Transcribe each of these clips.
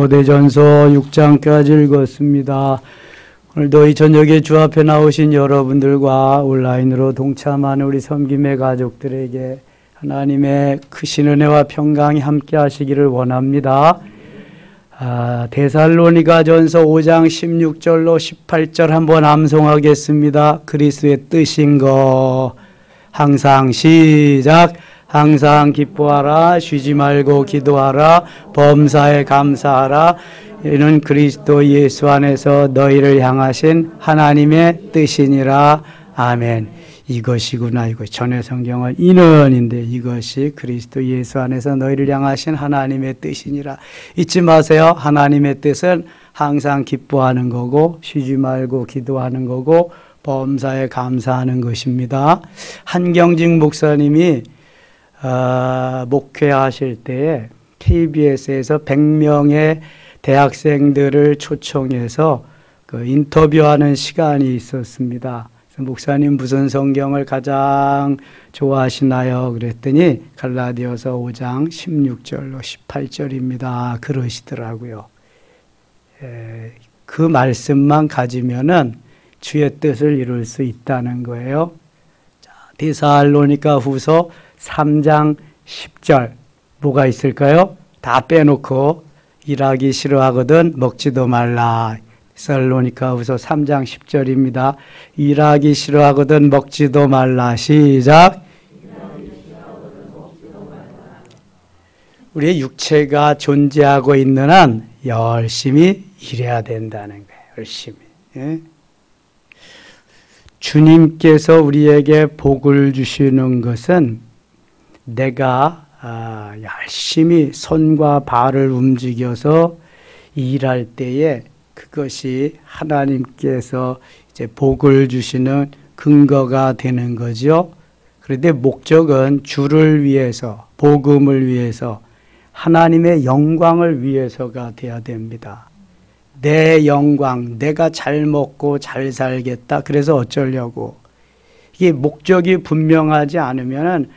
디모데전서 6장까지 읽었습니다. 오늘도 이 저녁에 주 앞에 나오신 여러분들과 온라인으로 동참하는 우리 섬김의 가족들에게 하나님의 크신 은혜와 평강이 함께 하시기를 원합니다. 데살로니가전서 5장 16절로 18절 한번 암송하겠습니다. 그리스도의 뜻인 거 항상 시작. 항상 기뻐하라, 쉬지 말고 기도하라, 범사에 감사하라. 이는 그리스도 예수 안에서 너희를 향하신 하나님의 뜻이니라. 아멘. 이것이구나. 이거 전에 성경은 이는인데 이것이 그리스도 예수 안에서 너희를 향하신 하나님의 뜻이니라. 잊지 마세요. 하나님의 뜻은 항상 기뻐하는 거고 쉬지 말고 기도하는 거고 범사에 감사하는 것입니다. 한경직 목사님이 목회하실 때에 KBS에서 100명의 대학생들을 초청해서 인터뷰하는 시간이 있었습니다. 그래서 목사님 무슨 성경을 가장 좋아하시나요? 그랬더니 갈라디아서 5장 16절로 18절입니다. 그러시더라고요. 그 말씀만 가지면은 주의 뜻을 이룰 수 있다는 거예요. 자, 데살로니가 후서 3장 10절 뭐가 있을까요? 다 빼놓고 일하기 싫어하거든 먹지도 말라. 데살로니가후서 3장 10절입니다. 일하기 싫어하거든 먹지도 말라. 시작. 우리의 육체가 존재하고 있는 한 열심히 일해야 된다는 거예요. 열심히. 예? 주님께서 우리에게 복을 주시는 것은 내가 열심히 손과 발을 움직여서 일할 때에 그것이 하나님께서 이제 복을 주시는 근거가 되는 거죠. 그런데 목적은 주를 위해서, 복음을 위해서, 하나님의 영광을 위해서가 돼야 됩니다. 내 영광, 내가 잘 먹고 잘 살겠다. 그래서 어쩌려고. 이게 목적이 분명하지 않으면은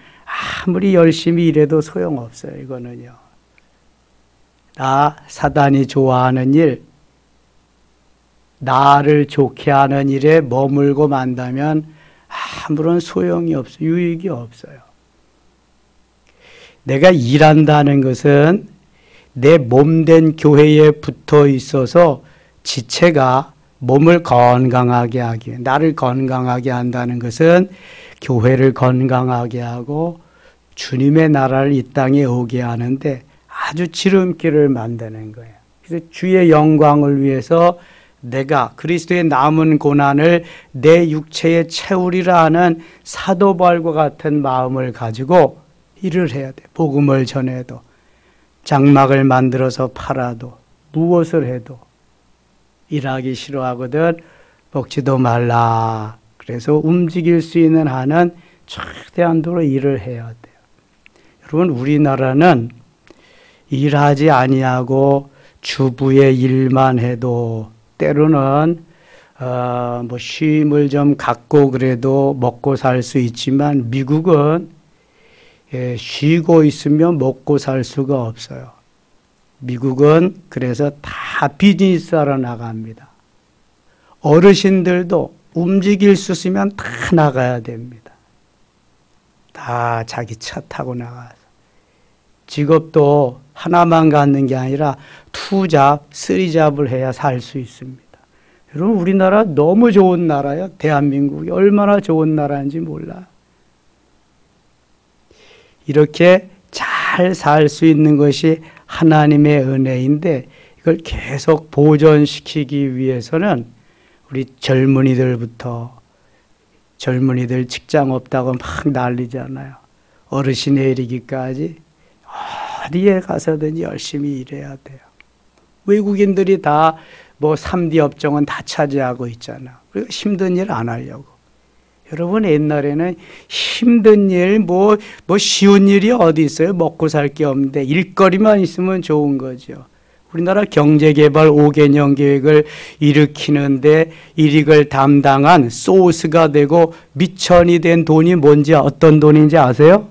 아무리 열심히 일해도 소용없어요. 이거는요. 사단이 좋아하는 일, 나를 좋게 하는 일에 머물고 만다면 아무런 소용이 없어요. 유익이 없어요. 내가 일한다는 것은 내 몸된 교회에 붙어 있어서 지체가 몸을 건강하게 하기 위해, 나를 건강하게 한다는 것은 교회를 건강하게 하고 주님의 나라를 이 땅에 오게 하는데 아주 지름길을 만드는 거예요. 그래서 주의 영광을 위해서 내가 그리스도의 남은 고난을 내 육체에 채우리라 하는 사도바울과 같은 마음을 가지고 일을 해야 돼. 복음을 전해도, 장막을 만들어서 팔아도, 무엇을 해도 일하기 싫어하거든 먹지도 말라. 그래서 움직일 수 있는 한은 최대한도로 일을 해야 돼요. 여러분, 우리나라는 일하지 아니하고 주부의 일만 해도 때로는 쉼을 좀 갖고 그래도 먹고 살 수 있지만 미국은 쉬고 있으면 먹고 살 수가 없어요. 미국은 그래서 다 비즈니스하러 나갑니다. 어르신들도 움직일 수 있으면 다 나가야 됩니다. 다 자기 차 타고 나가서. 직업도 하나만 갖는 게 아니라 2잡, 3잡을 해야 살 수 있습니다. 여러분, 우리나라 너무 좋은 나라예요. 대한민국이 얼마나 좋은 나라인지 몰라. 이렇게 잘 살 수 있는 것이 하나님의 은혜인데 이걸 계속 보존시키기 위해서는 우리 젊은이들부터, 젊은이들 직장 없다고 막 난리잖아요. 어르신에 이르기까지 어디에 가서든지 열심히 일해야 돼요. 외국인들이 다 3D 업종은 다 차지하고 있잖아. 그리고 힘든 일 안 하려고. 여러분, 옛날에는 힘든 일, 쉬운 일이 어디 있어요? 먹고 살 게 없는데 일거리만 있으면 좋은 거죠. 우리나라 경제개발 5개년 계획을 일으키는데 일익을 담당한 소스가 되고 미천이 된 돈이 뭔지, 어떤 돈인지 아세요?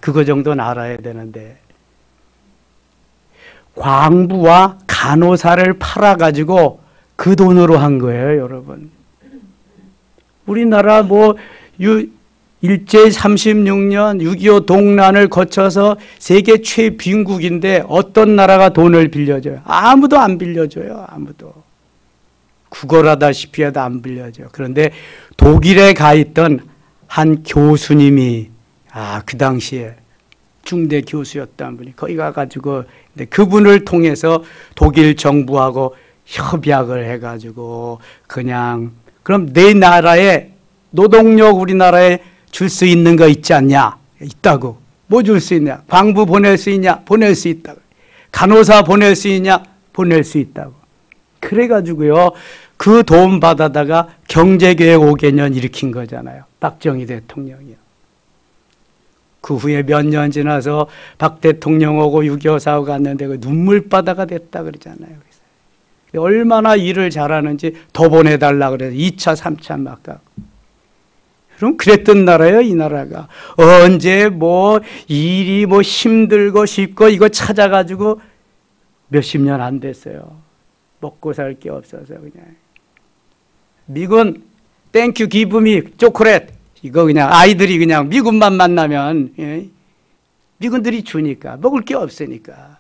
그거 정도는 알아야 되는데 광부와 간호사를 팔아가지고 그 돈으로 한 거예요, 여러분. 우리나라 일제 36년 6.25 동란을 거쳐서 세계 최빈국인데 어떤 나라가 돈을 빌려줘요? 아무도 안 빌려줘요. 아무도. 구걸하다시피 해도 안 빌려줘요. 그런데 독일에 가 있던 한 교수님이 그 당시에 중대 교수였던 분이 거기 가가지고 그분을 통해서 독일 정부하고 협약을 해가지고 그냥 그럼 내 나라에 노동력 우리나라에 줄 수 있는 거 있지 않냐? 있다고. 뭐 줄 수 있냐? 광부 보낼 수 있냐? 보낼 수 있다고. 간호사 보낼 수 있냐? 보낼 수 있다고. 그래가지고요, 그 돈 받아다가 경제개혁 5개년 일으킨 거잖아요. 박정희 대통령이요. 그 후에 몇 년 지나서 박 대통령 오고 6.25 사고 갔는데 그 눈물바다가 됐다 그러잖아요. 얼마나 일을 잘하는지 더 보내달라 그래서 2차, 3차 막 가고. 그럼 그랬던 나라예요, 이 나라가. 언제 일이 힘들고 쉽고 이거 찾아가지고 몇십 년 안 됐어요. 먹고 살 게 없어서 그냥. 미군 땡큐 기브미 초콜릿 이거 그냥 아이들이 그냥 미군만 만나면 미군들이 주니까 먹을 게 없으니까.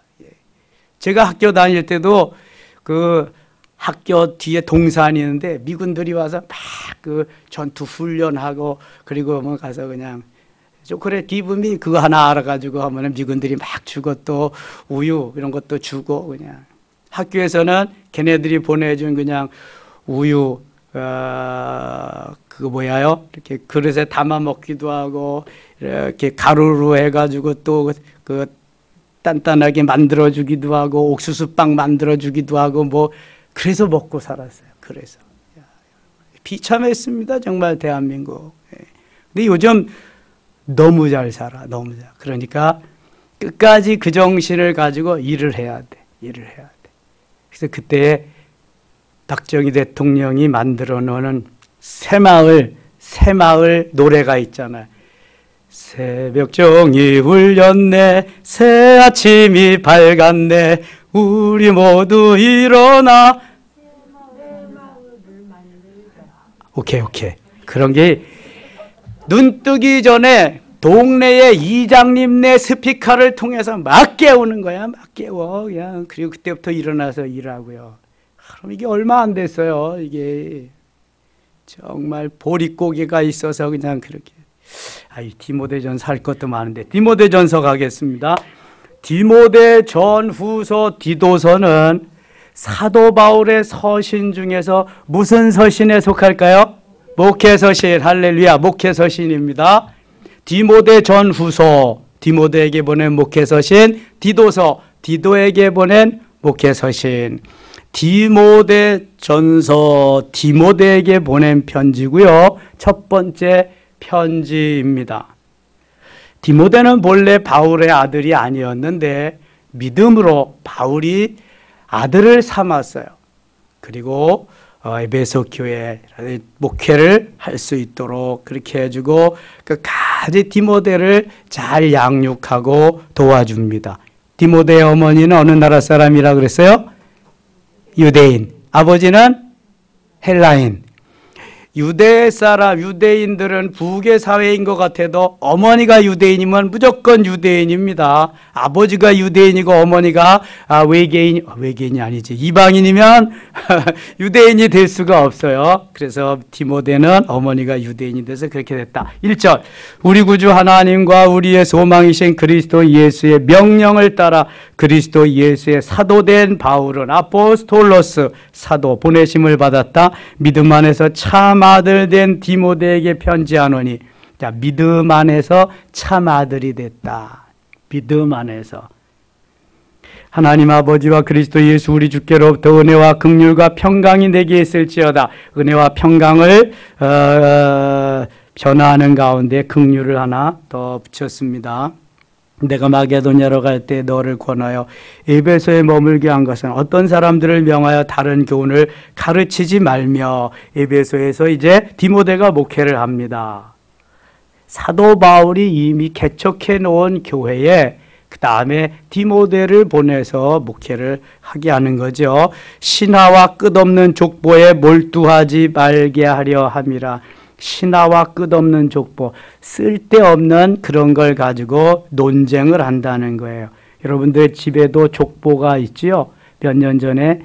제가 학교 다닐 때도 그 학교 뒤에 동산이 있는데 미군들이 와서 막 그 전투 훈련하고 그리고 가서 그냥 초콜릿 기브미 그거 하나 알아가지고 하면은 미군들이 막 주고 또 우유 이런 것도 주고 그냥 학교에서는 걔네들이 보내준 그냥 우유 그거 이렇게 그릇에 담아 먹기도 하고 이렇게 가루로 해가지고 또 그 단단하게 만들어 주기도 하고 옥수수빵 만들어 주기도 하고 그래서 먹고 살았어요. 그래서 비참했습니다. 정말 대한민국. 근데 요즘 너무 잘 살아. 너무 잘. 그러니까 끝까지 그 정신을 가지고 일을 해야 돼. 일을 해야 돼. 그래서 그때 박정희 대통령이 만들어 놓은 새마을 노래가 있잖아요. 새벽종이 울렸네 새 아침이 밝았네 우리 모두 일어나. 오케이. 그런 게 눈 뜨기 전에 동네의 이장님네 스피커를 통해서 막 깨우는 거야. 막 깨워. 그냥. 그리고 그때부터 일어나서 일하고요. 그럼 이게 얼마 안 됐어요. 이게 정말 보릿고개가 있어서 그냥 그렇게. 디모데전서 할 것도 많은데 디모데전서 가겠습니다. 디모데전후서 디도서는 사도 바울의 서신 중에서 무슨 서신에 속할까요? 목회서신. 할렐루야. 목회서신입니다. 디모데전후서 디모데에게 보낸 목회서신, 디도서 디도에게 보낸 목회서신. 디모데전서 디모데에게 보낸 편지고요. 첫 번째 편지입니다. 디모데는 본래 바울의 아들이 아니었는데 믿음으로 바울이 아들을 삼았어요. 그리고 에베소 교회 목회를 할 수 있도록 그렇게 해주고 끝까지 디모데를 잘 양육하고 도와줍니다. 디모데의 어머니는 어느 나라 사람이라 그랬어요? 유대인. 아버지는 헬라인. 유대인들은 부계 사회인 것 같아도 어머니가 유대인이면 무조건 유대인입니다. 아버지가 유대인이고 어머니가 외계인이 아니지. 이방인이면 유대인이 될 수가 없어요. 그래서 디모데는 어머니가 유대인이 돼서 그렇게 됐다. 1절. 우리 구주 하나님과 우리의 소망이신 그리스도 예수의 명령을 따라 그리스도 예수의 사도된 바울은 아포스톨로스 사도 보내심을 받았다. 믿음 안에서 참 아들 된 디모데에게 편지하노니. 자, 믿음 안에서 참 아들이 됐다. 믿음 안에서. 하나님 아버지와 그리스도 예수 우리 주께로부터 은혜와 긍휼과 평강이 내게 있을지어다. 은혜와 평강을 변화하는 가운데 긍휼을 하나 더 붙였습니다. 내가 마게도냐로 갈 때 너를 권하여 에베소에 머물게 한 것은 어떤 사람들을 명하여 다른 교훈을 가르치지 말며. 에베소에서 이제 디모데가 목회를 합니다. 사도 바울이 이미 개척해 놓은 교회에 그 다음에 디모데를 보내서 목회를 하게 하는 거죠. 신하와 끝없는 족보에 몰두하지 말게 하려 함이라. 신하와 끝없는 족보, 쓸데없는 그런 걸 가지고 논쟁을 한다는 거예요. 여러분들 집에도 족보가 있지요. 몇 년 전에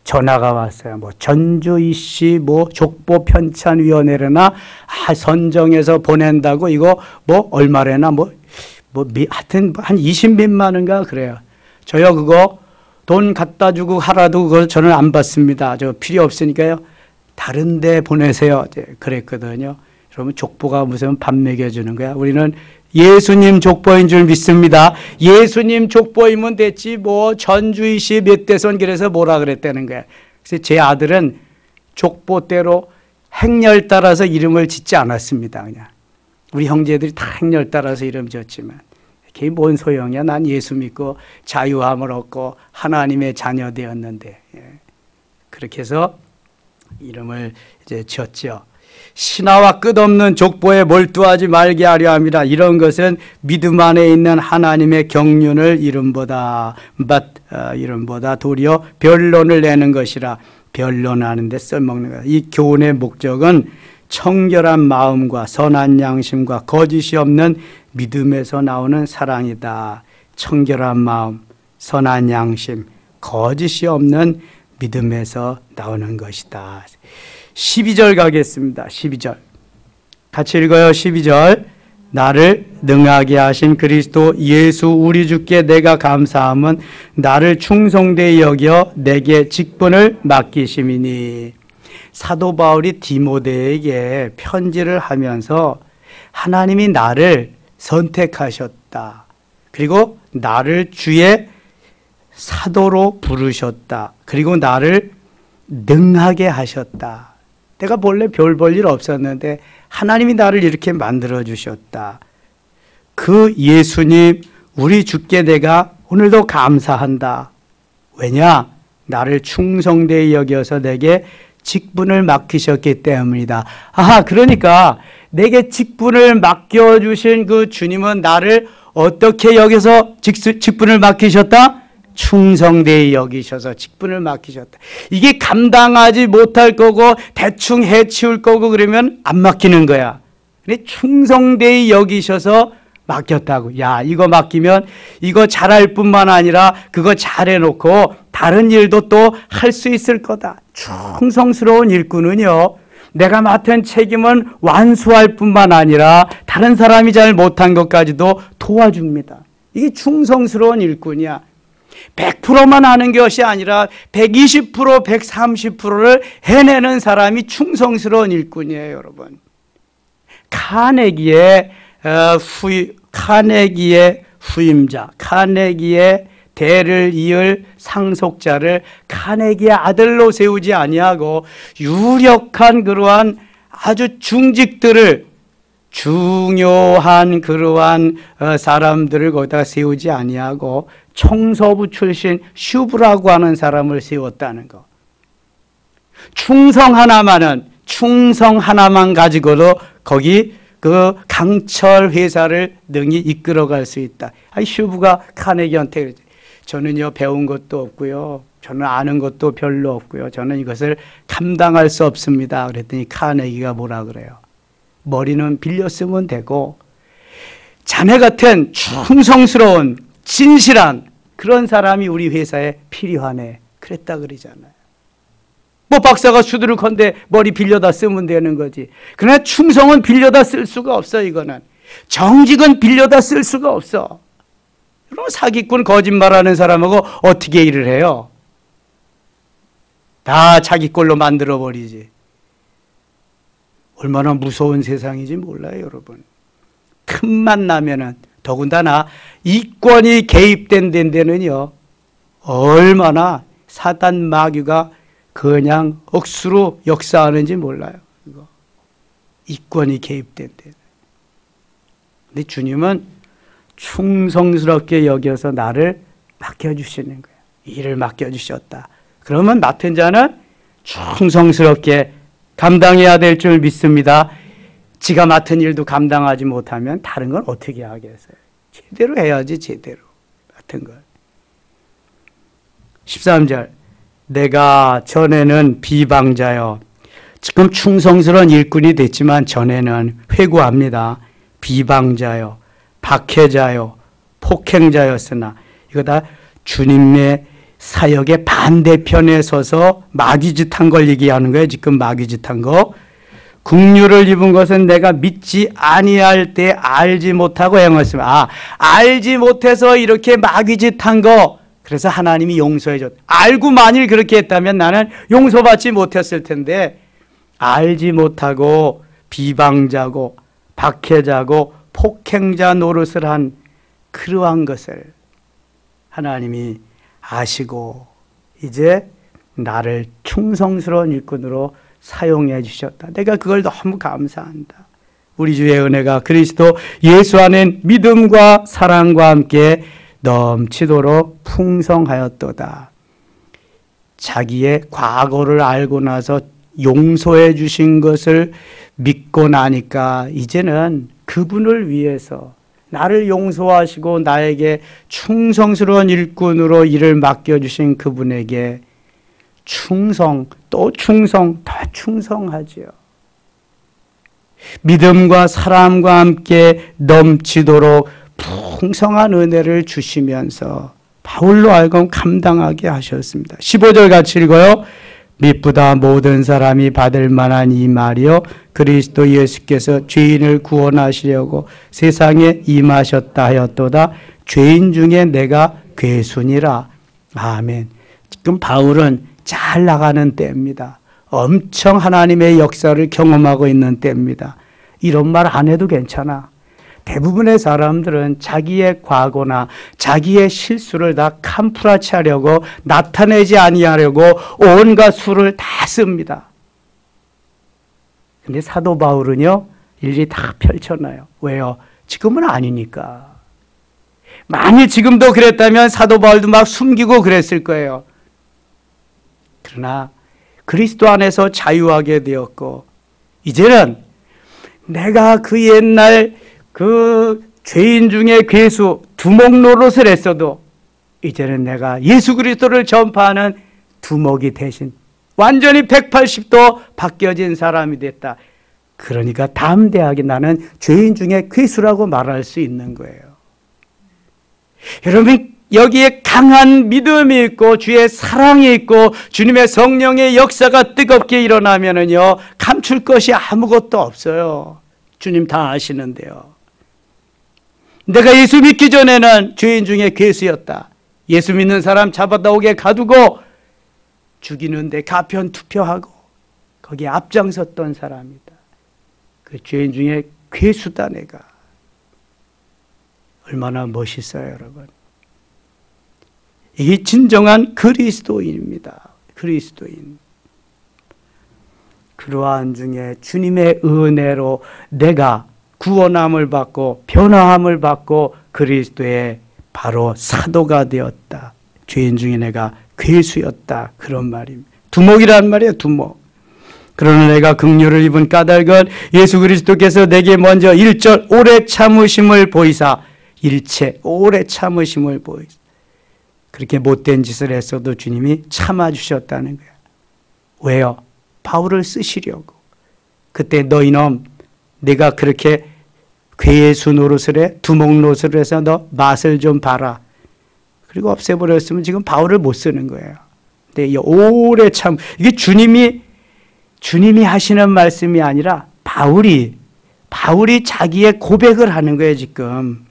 전화가 왔어요. 뭐 전주이씨 뭐 족보 편찬위원회나 선정해서 보낸다고 이거 뭐 얼마래나 하여튼 한 20몇만 원인가 그래요. 저요 그거 돈 갖다 주고 하라도 그걸 저는 안 받습니다. 저 필요 없으니까요. 다른 데 보내세요. 그랬거든요. 여러분 족보가 무슨 밥 먹여주는 거야. 우리는 예수님 족보인 줄 믿습니다. 예수님 족보이면 됐지 뭐 전주이씨 몇 대선 그래서 뭐라 그랬다는 거야. 그래서 제 아들은 족보대로 행렬 따라서 이름을 짓지 않았습니다. 그냥 우리 형제들이 다 행렬 따라서 이름 지었지만 그게 뭔 소용이야. 난 예수 믿고 자유함을 얻고 하나님의 자녀 되었는데 그렇게 해서 이름을 이제 지었죠. 신하와 끝없는 족보에 몰두하지 말게 하려 함이라. 이런 것은 믿음 안에 있는 하나님의 경륜을 이름보다 도리어 변론을 내는 것이라. 변론하는 데 써먹는 거야. 이 교훈의 목적은 청결한 마음과 선한 양심과 거짓이 없는 믿음에서 나오는 사랑이다. 청결한 마음, 선한 양심, 거짓이 없는 믿음에서 나오는 것이다. 12절 가겠습니다. 12절 같이 읽어요. 12절 나를 능하게 하신 그리스도 예수 우리 주께 내가 감사함은 나를 충성되이 여겨 내게 직분을 맡기심이니. 사도 바울이 디모데에게 편지를 하면서 하나님이 나를 선택하셨다. 그리고 나를 주의 사도로 부르셨다. 그리고 나를 능하게 하셨다. 내가 본래 별 볼 일 없었는데 하나님이 나를 이렇게 만들어 주셨다. 그 예수님 우리 주께 내가 오늘도 감사한다. 왜냐? 나를 충성되이 여겨서 내게 직분을 맡기셨기 때문이다. 아하, 그러니까 내게 직분을 맡겨주신 그 주님은 나를 어떻게 여겨서 직분을 맡기셨다? 충성되이 여기셔서 직분을 맡기셨다. 이게 감당하지 못할 거고 대충 해치울 거고 그러면 안 맡기는 거야. 근데 충성되이 여기셔서 맡겼다고. 야, 이거 맡기면 이거 잘할 뿐만 아니라 그거 잘해놓고 다른 일도 또 할 수 있을 거다. 충성스러운 일꾼은요, 내가 맡은 책임은 완수할 뿐만 아니라 다른 사람이 잘 못한 것까지도 도와줍니다. 이게 충성스러운 일꾼이야. 100%만 하는 것이 아니라 120%, 130%를 해내는 사람이 충성스러운 일꾼이에요, 여러분. 카네기의 후임자, 카네기의 대를 이을 상속자를 카네기의 아들로 세우지 아니하고 유력한 그러한 아주 중요한 그러한 사람들을 거기다가 세우지 아니하고 청소부 출신 슈브라고 하는 사람을 세웠다는 거. 충성 하나만 가지고도 거기 그 강철 회사를 능히 이끌어갈 수 있다. 슈브가 카네기한테 그러지. 저는요 배운 것도 없고요. 저는 아는 것도 별로 없고요. 저는 이것을 감당할 수 없습니다. 그랬더니 카네기가 뭐라 그래요? 머리는 빌려 쓰면 되고 자네 같은 충성스러운 진실한 그런 사람이 우리 회사에 필요하네. 그랬다 그러잖아요. 뭐 박사가 수두룩한데 머리 빌려다 쓰면 되는 거지. 그러나 충성은 빌려다 쓸 수가 없어. 이거는 정직은 빌려다 쓸 수가 없어. 그럼 사기꾼 거짓말하는 사람하고 어떻게 일을 해요? 다 자기 꼴로 만들어버리지. 얼마나 무서운 세상인지 몰라요, 여러분. 틈만 나면은, 더군다나 이권이 개입된 데는요, 얼마나 사단 마귀가 그냥 억수로 역사하는지 몰라요. 이거. 이권이 개입된 데. 근데 주님은 충성스럽게 여겨서 나를 맡겨주시는 거예요. 일을 맡겨주셨다. 그러면 맡은 자는 충성스럽게 감당해야 될 줄 믿습니다. 지가 맡은 일도 감당하지 못하면 다른 건 어떻게 하겠어요? 제대로 해야지, 제대로. 같은 걸. 13절. 내가 전에는 비방자요. 지금 충성스러운 일꾼이 됐지만 전에는 회고합니다. 비방자요, 박해자요, 폭행자였으나, 이거 다 주님의 사역의 반대편에 서서 마귀짓한 걸 얘기하는 거예요. 지금 마귀짓한 거. 긍휼을 입은 것은 내가 믿지 아니할 때 알지 못하고 행했으면, 알지 못해서 이렇게 마귀짓한 거, 그래서 하나님이 용서해 줬다. 알고 만일 그렇게 했다면 나는 용서받지 못했을 텐데, 알지 못하고 비방자고 박해자고 폭행자 노릇을 한 그러한 것을 하나님이 아시고 이제 나를 충성스러운 일꾼으로 사용해 주셨다. 내가 그걸 너무 감사한다. 우리 주의 은혜가 그리스도 예수 안에 믿음과 사랑과 함께 넘치도록 풍성하였도다. 자기의 과거를 알고 나서 용서해 주신 것을 믿고 나니까 이제는 그분을 위해서 나를 용서하시고 나에게 충성스러운 일꾼으로 일을 맡겨주신 그분에게 충성, 또 충성, 더 충성하지요. 믿음과 사랑과 함께 넘치도록 풍성한 은혜를 주시면서 바울로 하여금 감당하게 하셨습니다. 15절 같이 읽어요. 믿보다 모든 사람이 받을 만한 이 말이요, 그리스도 예수께서 죄인을 구원하시려고 세상에 임하셨다 하였도다. 죄인 중에 내가 괴순이라. 아멘. 지금 바울은 잘 나가는 때입니다. 엄청 하나님의 역사를 경험하고 있는 때입니다. 이런 말 안 해도 괜찮아. 대부분의 사람들은 자기의 과거나 자기의 실수를 다 캄프라치 하려고, 나타내지 아니하려고 온갖 수를 다 씁니다. 근데 사도 바울은요, 일일이 다 펼쳐놔요. 왜요? 지금은 아니니까. 만일 지금도 그랬다면 사도 바울도 막 숨기고 그랬을 거예요. 그러나 그리스도 안에서 자유하게 되었고, 이제는 내가 그 옛날 그 죄인 중에 괴수, 두목 노릇을 했어도 이제는 내가 예수 그리스도를 전파하는 두목이 대신 완전히 180도 바뀌어진 사람이 됐다. 그러니까 담대하게 나는 죄인 중에 괴수라고 말할 수 있는 거예요. 여러분, 여기에 강한 믿음이 있고 주의 사랑이 있고 주님의 성령의 역사가 뜨겁게 일어나면은요, 감출 것이 아무것도 없어요. 주님 다 아시는데요. 내가 예수 믿기 전에는 죄인 중에 괴수였다. 예수 믿는 사람 잡아다 옥에 가두고 죽이는데 가편 투표하고 거기에 앞장섰던 사람이다. 그 죄인 중에 괴수다 내가. 얼마나 멋있어요, 여러분. 이게 진정한 그리스도인입니다. 그리스도인. 그러한 중에 주님의 은혜로 내가 구원함을 받고 변화함을 받고 그리스도의 바로 사도가 되었다. 죄인 중에 내가 괴수였다. 그런 말입니다. 두목이란 말이에요. 두목. 그러나 내가 긍휼을 입은 까닭은 예수 그리스도께서 내게 먼저 1절 오래 참으심을 보이사, 일체 오래 참으심을 보이사. 그렇게 못된 짓을 했어도 주님이 참아주셨다는 거예요. 왜요? 바울을 쓰시려고. 그때 너 이놈, 내가 그렇게 괴수 노릇을 해, 두목 노릇을 해서 너 맛을 좀 봐라. 그리고 없애버렸으면 지금 바울을 못 쓰는 거예요. 근데 오래 참, 이게 주님이 하시는 말씀이 아니라 바울이 자기의 고백을 하는 거예요, 지금.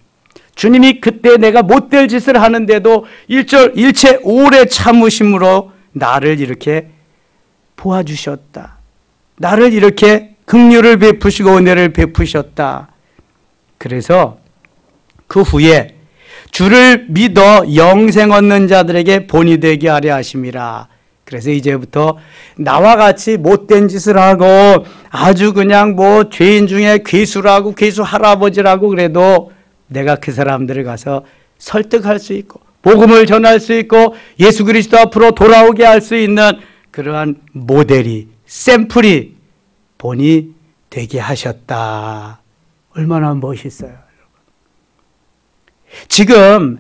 주님이 그때 내가 못될 짓을 하는데도 1절 일체 오래 참으심으로 나를 이렇게 보아주셨다. 나를 이렇게 긍휼을 베푸시고 은혜를 베푸셨다. 그래서 그 후에 주를 믿어 영생 얻는 자들에게 본이 되게 하려 하심이라. 그래서 이제부터 나와 같이 못된 짓을 하고 아주 그냥 뭐 죄인 중에 괴수라고 괴수 할아버지라고 그래도 내가 그 사람들을 가서 설득할 수 있고 복음을 전할 수 있고 예수 그리스도 앞으로 돌아오게 할 수 있는 그러한 모델이, 샘플이 본이 되게 하셨다. 얼마나 멋있어요. 지금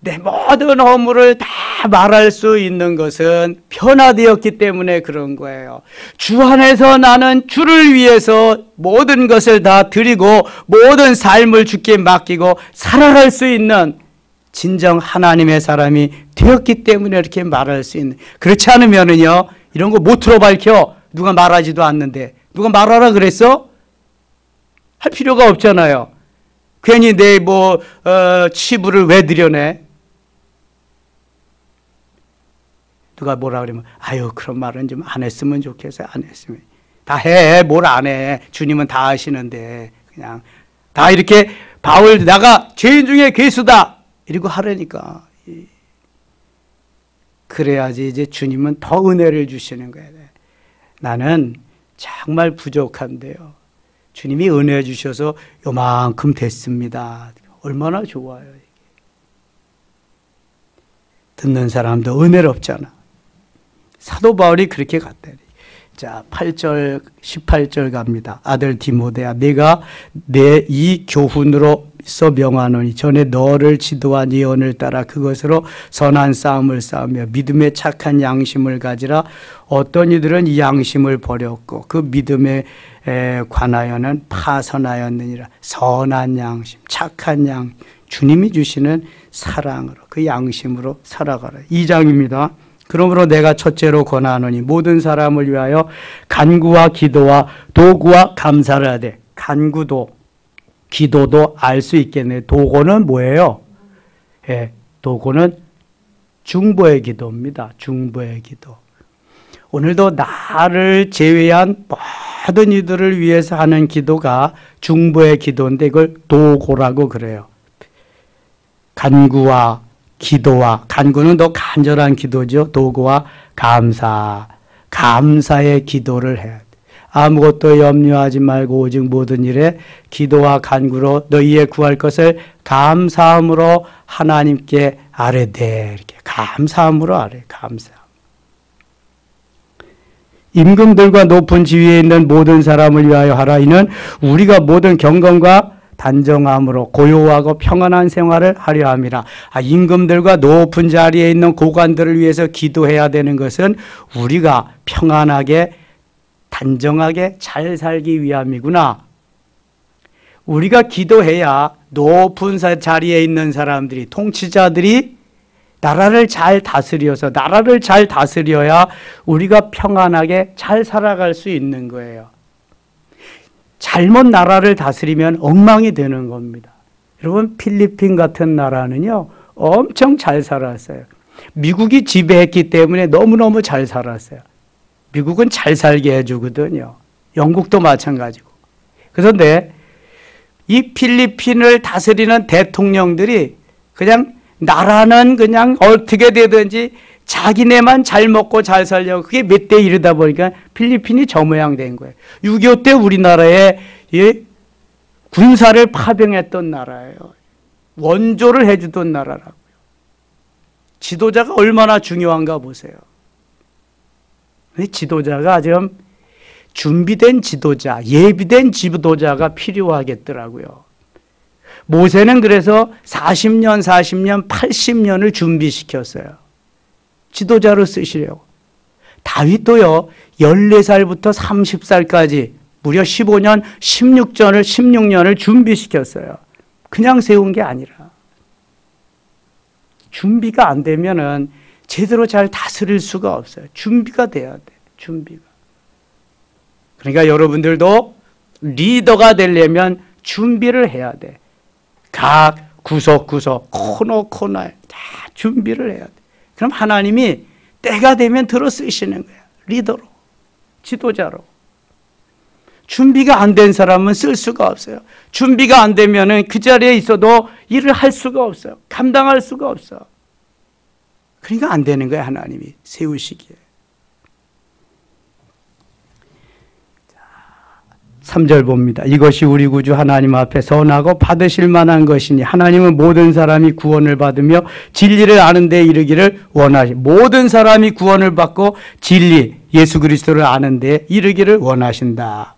내 모든 허물을 다 말할 수 있는 것은 변화되었기 때문에 그런 거예요. 주 안에서 나는 주를 위해서 모든 것을 다 드리고 모든 삶을 주께 맡기고 살아갈 수 있는 진정 하나님의 사람이 되었기 때문에 이렇게 말할 수 있는. 그렇지 않으면은요, 이런 거 못으로 밝혀. 누가 말하지도 않는데. 누가 말하라 그랬어? 할 필요가 없잖아요. 괜히 내 치부를 왜 드려내? 누가 뭐라 그러면 아유 그런 말은 좀 안 했으면 좋겠어요. 안 했으면. 다 해. 뭘 안 해. 주님은 다 하시는데 그냥 다 이렇게 바울 나가 죄인 중에 괴수다. 이러고 하라니까. 그래야지 이제 주님은 더 은혜를 주시는 거예요. 나는 정말 부족한데요. 주님이 은혜 주셔서 요만큼 됐습니다. 얼마나 좋아요. 이게. 듣는 사람도 은혜롭잖아. 사도 바울이 그렇게 갔다니. 자, 8절, 18절 갑니다. 아들 디모데야, 내가 내 이 교훈으로서 명하노니 전에 너를 지도한 예언을 따라 그것으로 선한 싸움을 싸우며 믿음에 착한 양심을 가지라. 어떤 이들은 이 양심을 버렸고 그 믿음에 관하여는 파선하였느니라. 선한 양심, 착한 양심, 주님이 주시는 사랑으로 그 양심으로 살아가라. 2장입니다. 그러므로 내가 첫째로 권하노니 모든 사람을 위하여 간구와 기도와 도구와 감사를 하되. 간구도 기도도 알 수 있겠네요. 도구는 뭐예요? 도구는 중보의 기도입니다. 중보의 기도. 오늘도 나를 제외한 모든 이들을 위해서 하는 기도가 중보의 기도인데 이걸 도구라고 그래요. 간구와 기도와, 간구는 더 간절한 기도죠. 도구와 감사, 감사의 기도를 해야 돼. 아무것도 염려하지 말고 오직 모든 일에 기도와 간구로 너희의 구할 것을 감사함으로 하나님께 아뢰되. 이렇게 감사함으로 아뢰. 감사. 임금들과 높은 지위에 있는 모든 사람을 위하여 하라. 이는 우리가 모든 경건과 단정함으로 고요하고 평안한 생활을 하려 함이라. 임금들과 높은 자리에 있는 고관들을 위해서 기도해야 되는 것은 우리가 평안하게 단정하게 잘 살기 위함이구나. 우리가 기도해야 높은 자리에 있는 사람들이, 통치자들이 나라를 잘 다스려서, 나라를 잘 다스려야 우리가 평안하게 잘 살아갈 수 있는 거예요. 잘못 나라를 다스리면 엉망이 되는 겁니다. 여러분, 필리핀 같은 나라는요, 엄청 잘 살았어요. 미국이 지배했기 때문에 너무너무 잘 살았어요. 미국은 잘 살게 해주거든요. 영국도 마찬가지고. 그런데 이 필리핀을 다스리는 대통령들이 그냥 나라는 그냥 어떻게 되든지 자기네만 잘 먹고 잘 살려고 그게 몇 대 이르다 보니까 필리핀이 저 모양 된 거예요. 6.25 때 우리나라에 군사를 파병했던 나라예요. 원조를 해주던 나라라고요. 지도자가 얼마나 중요한가 보세요. 지도자가 좀 준비된 지도자, 예비된 지도자가 필요하겠더라고요. 모세는 그래서 40년, 80년을 준비시켰어요. 지도자로 쓰시려고. 다윗도요, 14살부터 30살까지 무려 15년, 16년을 준비시켰어요. 그냥 세운 게 아니라. 준비가 안 되면은 제대로 잘 다스릴 수가 없어요. 준비가 돼야 돼. 준비가. 그러니까 여러분들도 리더가 되려면 준비를 해야 돼. 각 구석구석, 코너에 다 준비를 해야 돼. 그럼 하나님이 때가 되면 들어 쓰시는 거야. 리더로, 지도자로. 준비가 안 된 사람은 쓸 수가 없어요. 준비가 안 되면은 그 자리에 있어도 일을 할 수가 없어요. 감당할 수가 없어. 그러니까 안 되는 거야, 하나님이 세우시기에. 3절 봅니다. 이것이 우리 구주 하나님 앞에 선하고 받으실 만한 것이니 하나님은 모든 사람이 구원을 받으며 진리를 아는 데 이르기를 원하시. 모든 사람이 구원을 받고 진리, 예수 그리스도를 아는 데 이르기를 원하신다.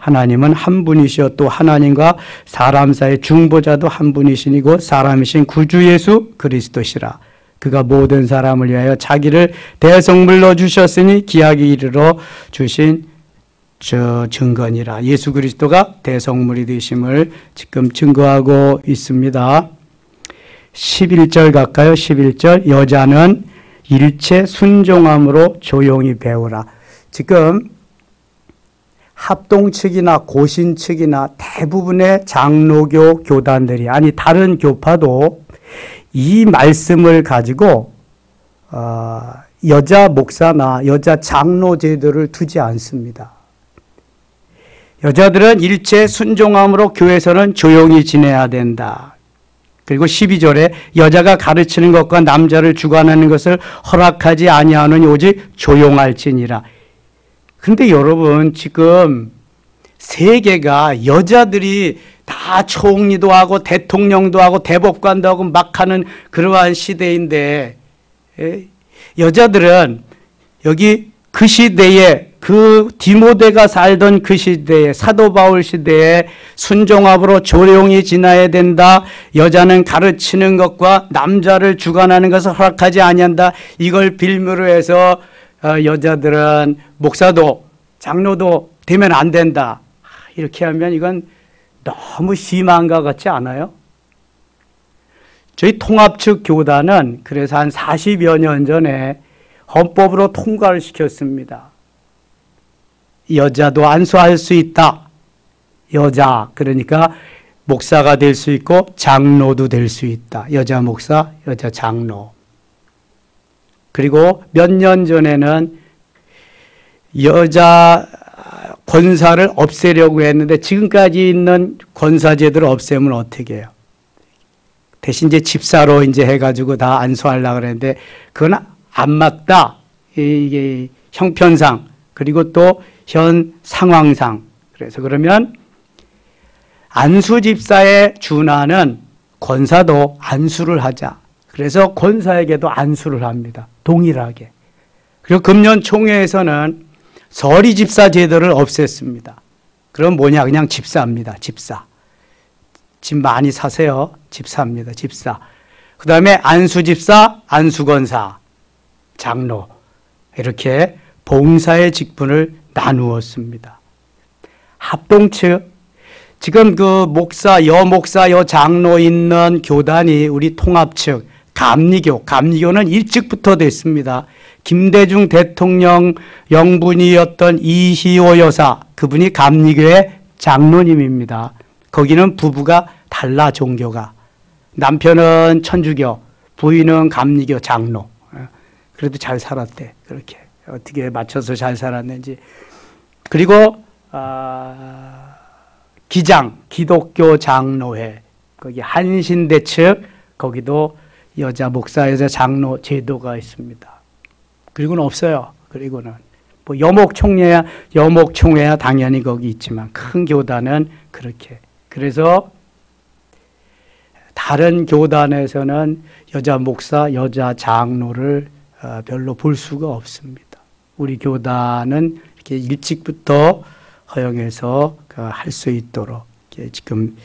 하나님은 한 분이시여 또 하나님과 사람 사이의 중보자도 한 분이시니고 사람이신 구주 예수 그리스도시라. 그가 모든 사람을 위하여 자기를 대성물로 주셨으니 기약이 이르러 주신 저 증거니라. 예수 그리스도가 대성물이 되심을 지금 증거하고 있습니다. 11절 갈까요? 11절 여자는 일체 순종함으로 조용히 배우라. 지금 합동 측이나 고신 측이나 대부분의 장로교 교단들이 아니 다른 교파도 이 말씀을 가지고 여자 목사나 여자 장로 제도를 두지 않습니다. 여자들은 일체 순종함으로 교회에서는 조용히 지내야 된다. 그리고 12절에 여자가 가르치는 것과 남자를 주관하는 것을 허락하지 아니하노니 오직 조용할지니라. 근데 여러분 지금 세계가 여자들이 다 총리도 하고 대통령도 하고 대법관도 하고 막 하는 그러한 시대인데 여자들은 여기 그 시대에 그 디모데가 살던 그 시대에 사도 바울 시대에 순종함으로 조용히 지나야 된다. 여자는 가르치는 것과 남자를 주관하는 것을 허락하지 아니한다. 이걸 빌미로 해서 여자들은 목사도 장로도 되면 안 된다. 이렇게 하면 이건 너무 심한 것 같지 않아요? 저희 통합측 교단은 그래서 한 40여 년 전에 헌법으로 통과를 시켰습니다. 여자도 안수할 수 있다. 여자, 그러니까 목사가 될 수 있고 장로도 될 수 있다. 여자 목사, 여자 장로. 그리고 몇 년 전에는 여자 권사를 없애려고 했는데 지금까지 있는 권사제도를 없애면 어떻게 해요? 대신 이제 집사로 이제 해가지고 다 안수하려고 그랬는데 그건 안 맞다. 이게 형편상 그리고 또 현 상황상. 그래서 그러면 안수 집사의 준하는 권사도 안수를 하자. 그래서 권사에게도 안수를 합니다. 동일하게. 그리고 금년 총회에서는 서리 집사 제도를 없앴습니다. 그럼 뭐냐? 그냥 집사입니다. 집사. 집 많이 사세요. 집사입니다. 집사. 그 다음에 안수 집사, 안수 권사, 장로. 이렇게 봉사의 직분을 나누었습니다. 합동측. 지금 그 목사, 여목사, 여장로 있는 교단이 우리 통합측, 감리교. 감리교는 일찍부터 됐습니다. 김대중 대통령 영분이었던 이희호 여사, 그분이 감리교의 장로님입니다. 거기는 부부가 달라, 종교가. 남편은 천주교, 부인은 감리교 장로. 그래도 잘 살았대. 그렇게 어떻게 맞춰서 잘 살았는지. 그리고 기장, 기독교 장로회, 거기 한신대 측, 거기도 여자 목사, 여자 장로 제도가 있습니다. 그리고는 없어요. 그리고는 뭐 여목총회야 당연히 거기 있지만 큰 교단은 그렇게. 그래서 다른 교단에서는 여자 목사, 여자 장로를 별로 볼 수가 없습니다. 우리 교단은 이렇게 일찍부터 허용해서 할 수 있도록 지금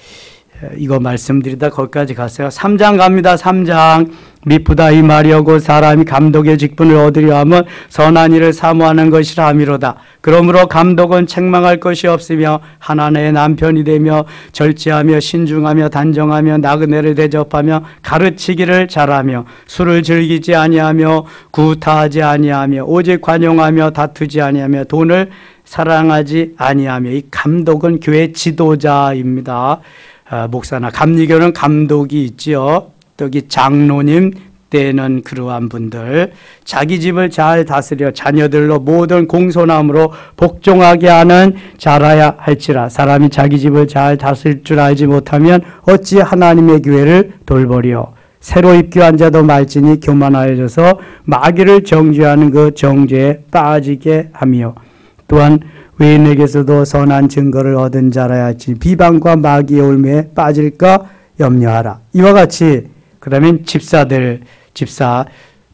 이거 말씀드리다 거기까지 갔어요. 3장 갑니다. 3장. 미쁘다 이 말이오고 사람이 감독의 직분을 얻으려 하면 선한 일을 사모하는 것이라 함이로다. 그러므로 감독은 책망할 것이 없으며 하나님의 남편이 되며 절제하며 신중하며 단정하며 나그네를 대접하며 가르치기를 잘하며 술을 즐기지 아니하며 구타하지 아니하며 오직 관용하며 다투지 아니하며 돈을 사랑하지 아니하며. 이 감독은 교회 지도자입니다. 목사나 감리교는 감독이 있지요. 여기 장로님 때는 그러한 분들, 자기 집을 잘 다스려 자녀들로 모든 공손함으로 복종하게 하는 자라야 할지라. 사람이 자기 집을 잘 다스릴 줄 알지 못하면 어찌 하나님의 교회를 돌보리요. 새로 입교한 자도 말지니 교만하여져서 마귀를 정죄하는 그 정죄에 빠지게 하며, 또한 외인에게서도 선한 증거를 얻은 자라야 할지 비방과 마귀의 올무에 빠질까 염려하라. 이와 같이. 그러면 집사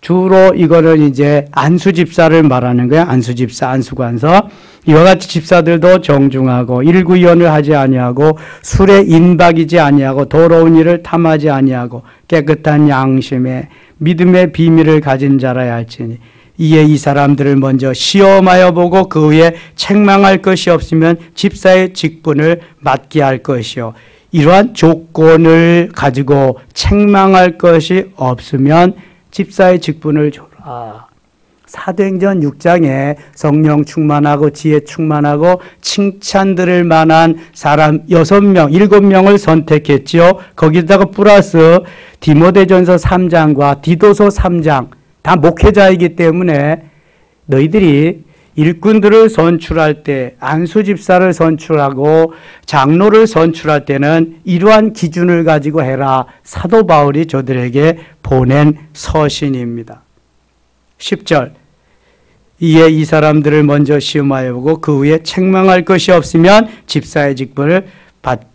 주로 이거는 이제 안수집사를 말하는 거야. 안수집사, 안수관서. 이와 같이 집사들도 정중하고 일구연을 하지 아니하고 술에 인박이지 아니하고 더러운 일을 탐하지 아니하고 깨끗한 양심에 믿음의 비밀을 가진 자라야 할지니 이에 이 사람들을 먼저 시험하여 보고 그 후에 책망할 것이 없으면 집사의 직분을 맡게 할 것이요. 이러한 조건을 가지고 책망할 것이 없으면 집사의 직분을 줘라. 사도행전 6장에 성령 충만하고 지혜 충만하고 칭찬 들을 만한 사람 6명, 7명을 선택했지요. 거기다가 플러스 디모데전서 3장과 디도서 3장 다 목회자이기 때문에 너희들이 일꾼들을 선출할 때 안수집사를 선출하고 장로를 선출할 때는 이러한 기준을 가지고 해라. 사도 바울이 저들에게 보낸 서신입니다. 10절 이에 이 사람들을 먼저 시험하여 보고 그 후에 책망할 것이 없으면 집사의 직분을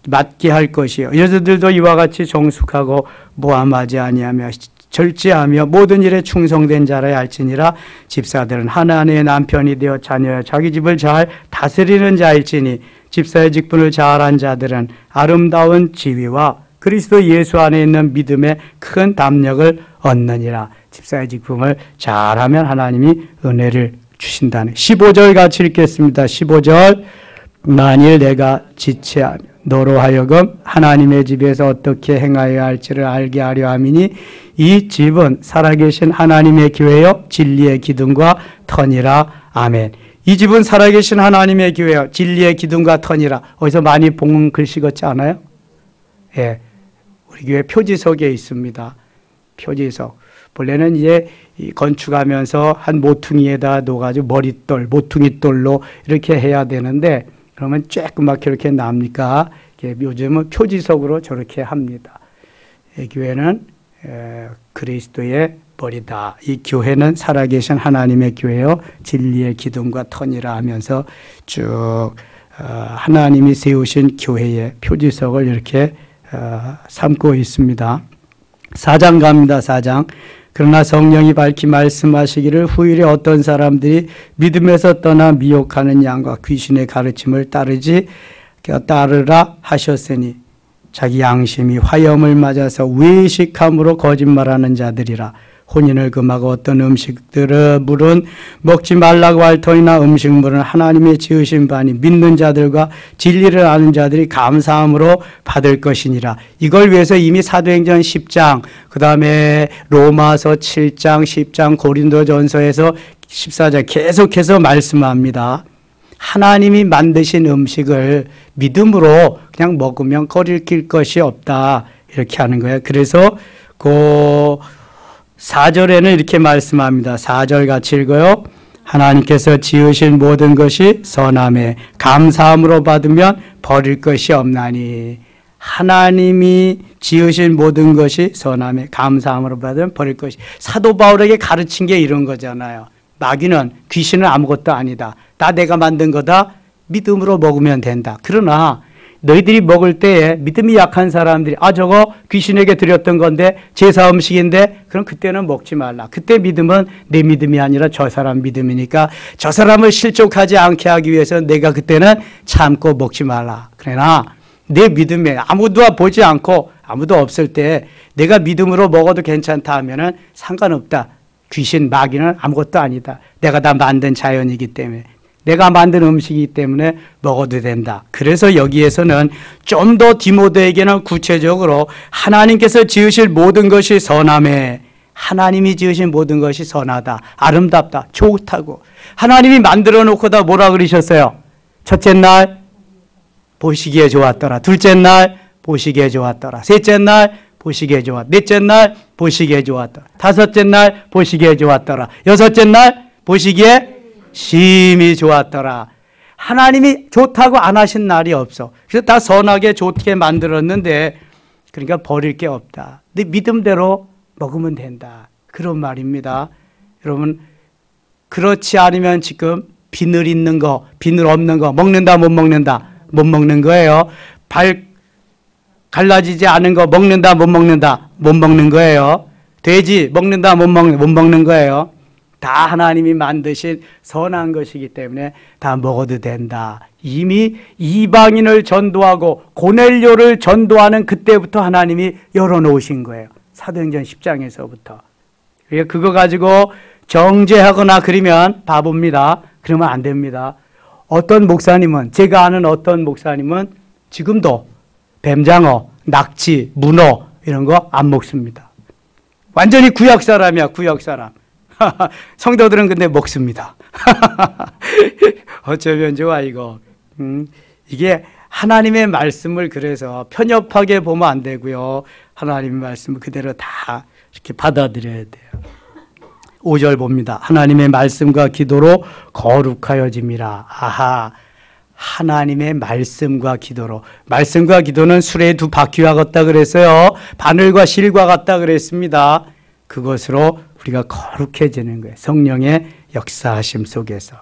맡게 할 것이요. 여자들도 이와 같이 정숙하고 모함하지 아니하며 절제하며 모든 일에 충성된 자라야 할지니라. 집사들은 하나님의 남편이 되어 자녀여 자기 집을 잘 다스리는 자일지니 집사의 직분을 잘한 자들은 아름다운 지위와 그리스도 예수 안에 있는 믿음의 큰 담력을 얻느니라. 집사의 직분을 잘하면 하나님이 은혜를 주신다는 15절 같이 읽겠습니다. 15절 만일 내가 지체하며 너로 하여금 하나님의 집에서 어떻게 행하여야 할지를 알게 하려 함이니 이 집은 살아계신 하나님의 교회요 진리의 기둥과 터니라. 아멘. 이 집은 살아계신 하나님의 교회요 진리의 기둥과 터니라. 어디서 많이 본 글씨 같지 않아요? 예, 우리 교회 표지석에 있습니다. 표지석. 본래는 이제 건축하면서 한 모퉁이에다 놓아가지고 머릿돌, 모퉁이돌로 이렇게 해야 되는데 그러면 쬐끄맣게 이렇게 납니까? 요즘은 표지석으로 저렇게 합니다. 이 교회는 그리스도의 머리다. 이 교회는 살아계신 하나님의 교회요 진리의 기둥과 터니라 하면서 쭉 하나님이 세우신 교회의 표지석을 이렇게 삼고 있습니다. 4장 갑니다. 4장. 그러나 성령이 밝히 말씀하시기를 후일에 어떤 사람들이 믿음에서 떠나 미혹하는 양과 귀신의 가르침을 따르라 하셨으니 자기 양심이 화염을 맞아서 외식함으로 거짓말하는 자들이라. 혼인을 금하고 어떤 음식들은 물은 먹지 말라고 할 터이나 음식물은 하나님의 지으신 바니 믿는 자들과 진리를 아는 자들이 감사함으로 받을 것이니라. 이걸 위해서 이미 사도행전 10장, 그 다음에 로마서 7장, 10장, 고린도전서에서 14장 계속해서 말씀합니다. 하나님이 만드신 음식을 믿음으로 그냥 먹으면 거리낄 것이 없다. 이렇게 하는 거예요. 그래서 4절에는 이렇게 말씀합니다. 4절 같이 읽어요. 하나님께서 지으신 모든 것이 선함에 감사함으로 받으면 버릴 것이 없나니. 하나님이 지으신 모든 것이 선함에 감사함으로 받으면 버릴 것이. 사도 바울에게 가르친 게 이런 거잖아요. 마귀는 귀신은 아무것도 아니다. 다 내가 만든 거다. 믿음으로 먹으면 된다. 그러나 너희들이 먹을 때에 믿음이 약한 사람들이 저거 귀신에게 드렸던 건데 제사 음식인데 그럼 그때는 먹지 말라. 그때 믿음은 내 믿음이 아니라 저 사람 믿음이니까 저 사람을 실족하지 않게 하기 위해서 내가 그때는 참고 먹지 말라. 그러나 내 믿음에 아무도 보지 않고 아무도 없을 때 내가 믿음으로 먹어도 괜찮다 하면은 상관없다. 귀신 마귀는 아무것도 아니다. 내가 다 만든 자연이기 때문에 내가 만든 음식이기 때문에 먹어도 된다. 그래서 여기에서는 좀 더 디모데에게는 구체적으로 하나님께서 지으실 모든 것이 선함에 하나님이 지으신 모든 것이 선하다. 아름답다. 좋다고. 하나님이 만들어 놓고다 뭐라 그러셨어요? 첫째 날 보시기에 좋았더라. 둘째 날 보시기에 좋았더라. 셋째 날 보시기에 좋았더라. 넷째 날 보시기에 좋았더라. 다섯째 날 보시기에 좋았더라. 여섯째 날 보시기에 심히 좋았더라. 하나님이 좋다고 안 하신 날이 없어. 그래서 다 선하게 좋게 만들었는데 그러니까 버릴 게 없다. 네 믿음대로 먹으면 된다. 그런 말입니다. 여러분 그렇지 않으면 지금 비늘 있는 거, 비늘 없는 거 먹는다 못 먹는다? 못 먹는 거예요. 발 갈라지지 않은 거 먹는다 못 먹는다? 못 먹는 거예요. 돼지 먹는다 못 먹는 거예요. 다 하나님이 만드신 선한 것이기 때문에 다 먹어도 된다. 이미 이방인을 전도하고 고넬료를 전도하는 그때부터 하나님이 열어놓으신 거예요. 사도행전 10장에서부터. 그거 가지고 정죄하거나 그러면 바보입니다. 그러면 안 됩니다. 어떤 목사님은, 제가 아는 어떤 목사님은 지금도 뱀장어, 낙지, 문어 이런 거 안 먹습니다. 완전히 구약 사람이야, 구약 사람. 성도들은 근데 먹습니다. 어쩌면 좋아 이거. 이게 하나님의 말씀을 그래서 편협하게 보면 안 되고요. 하나님의 말씀을 그대로 다 이렇게 받아들여야 돼요. 5절 봅니다. 하나님의 말씀과 기도로 거룩하여짐이라. 아하, 하나님의 말씀과 기도로. 말씀과 기도는 수레의 두 바퀴와 같다 그랬어요. 바늘과 실과 같다 그랬습니다. 그것으로 우리가 거룩해지는 거예요. 성령의 역사하심 속에서.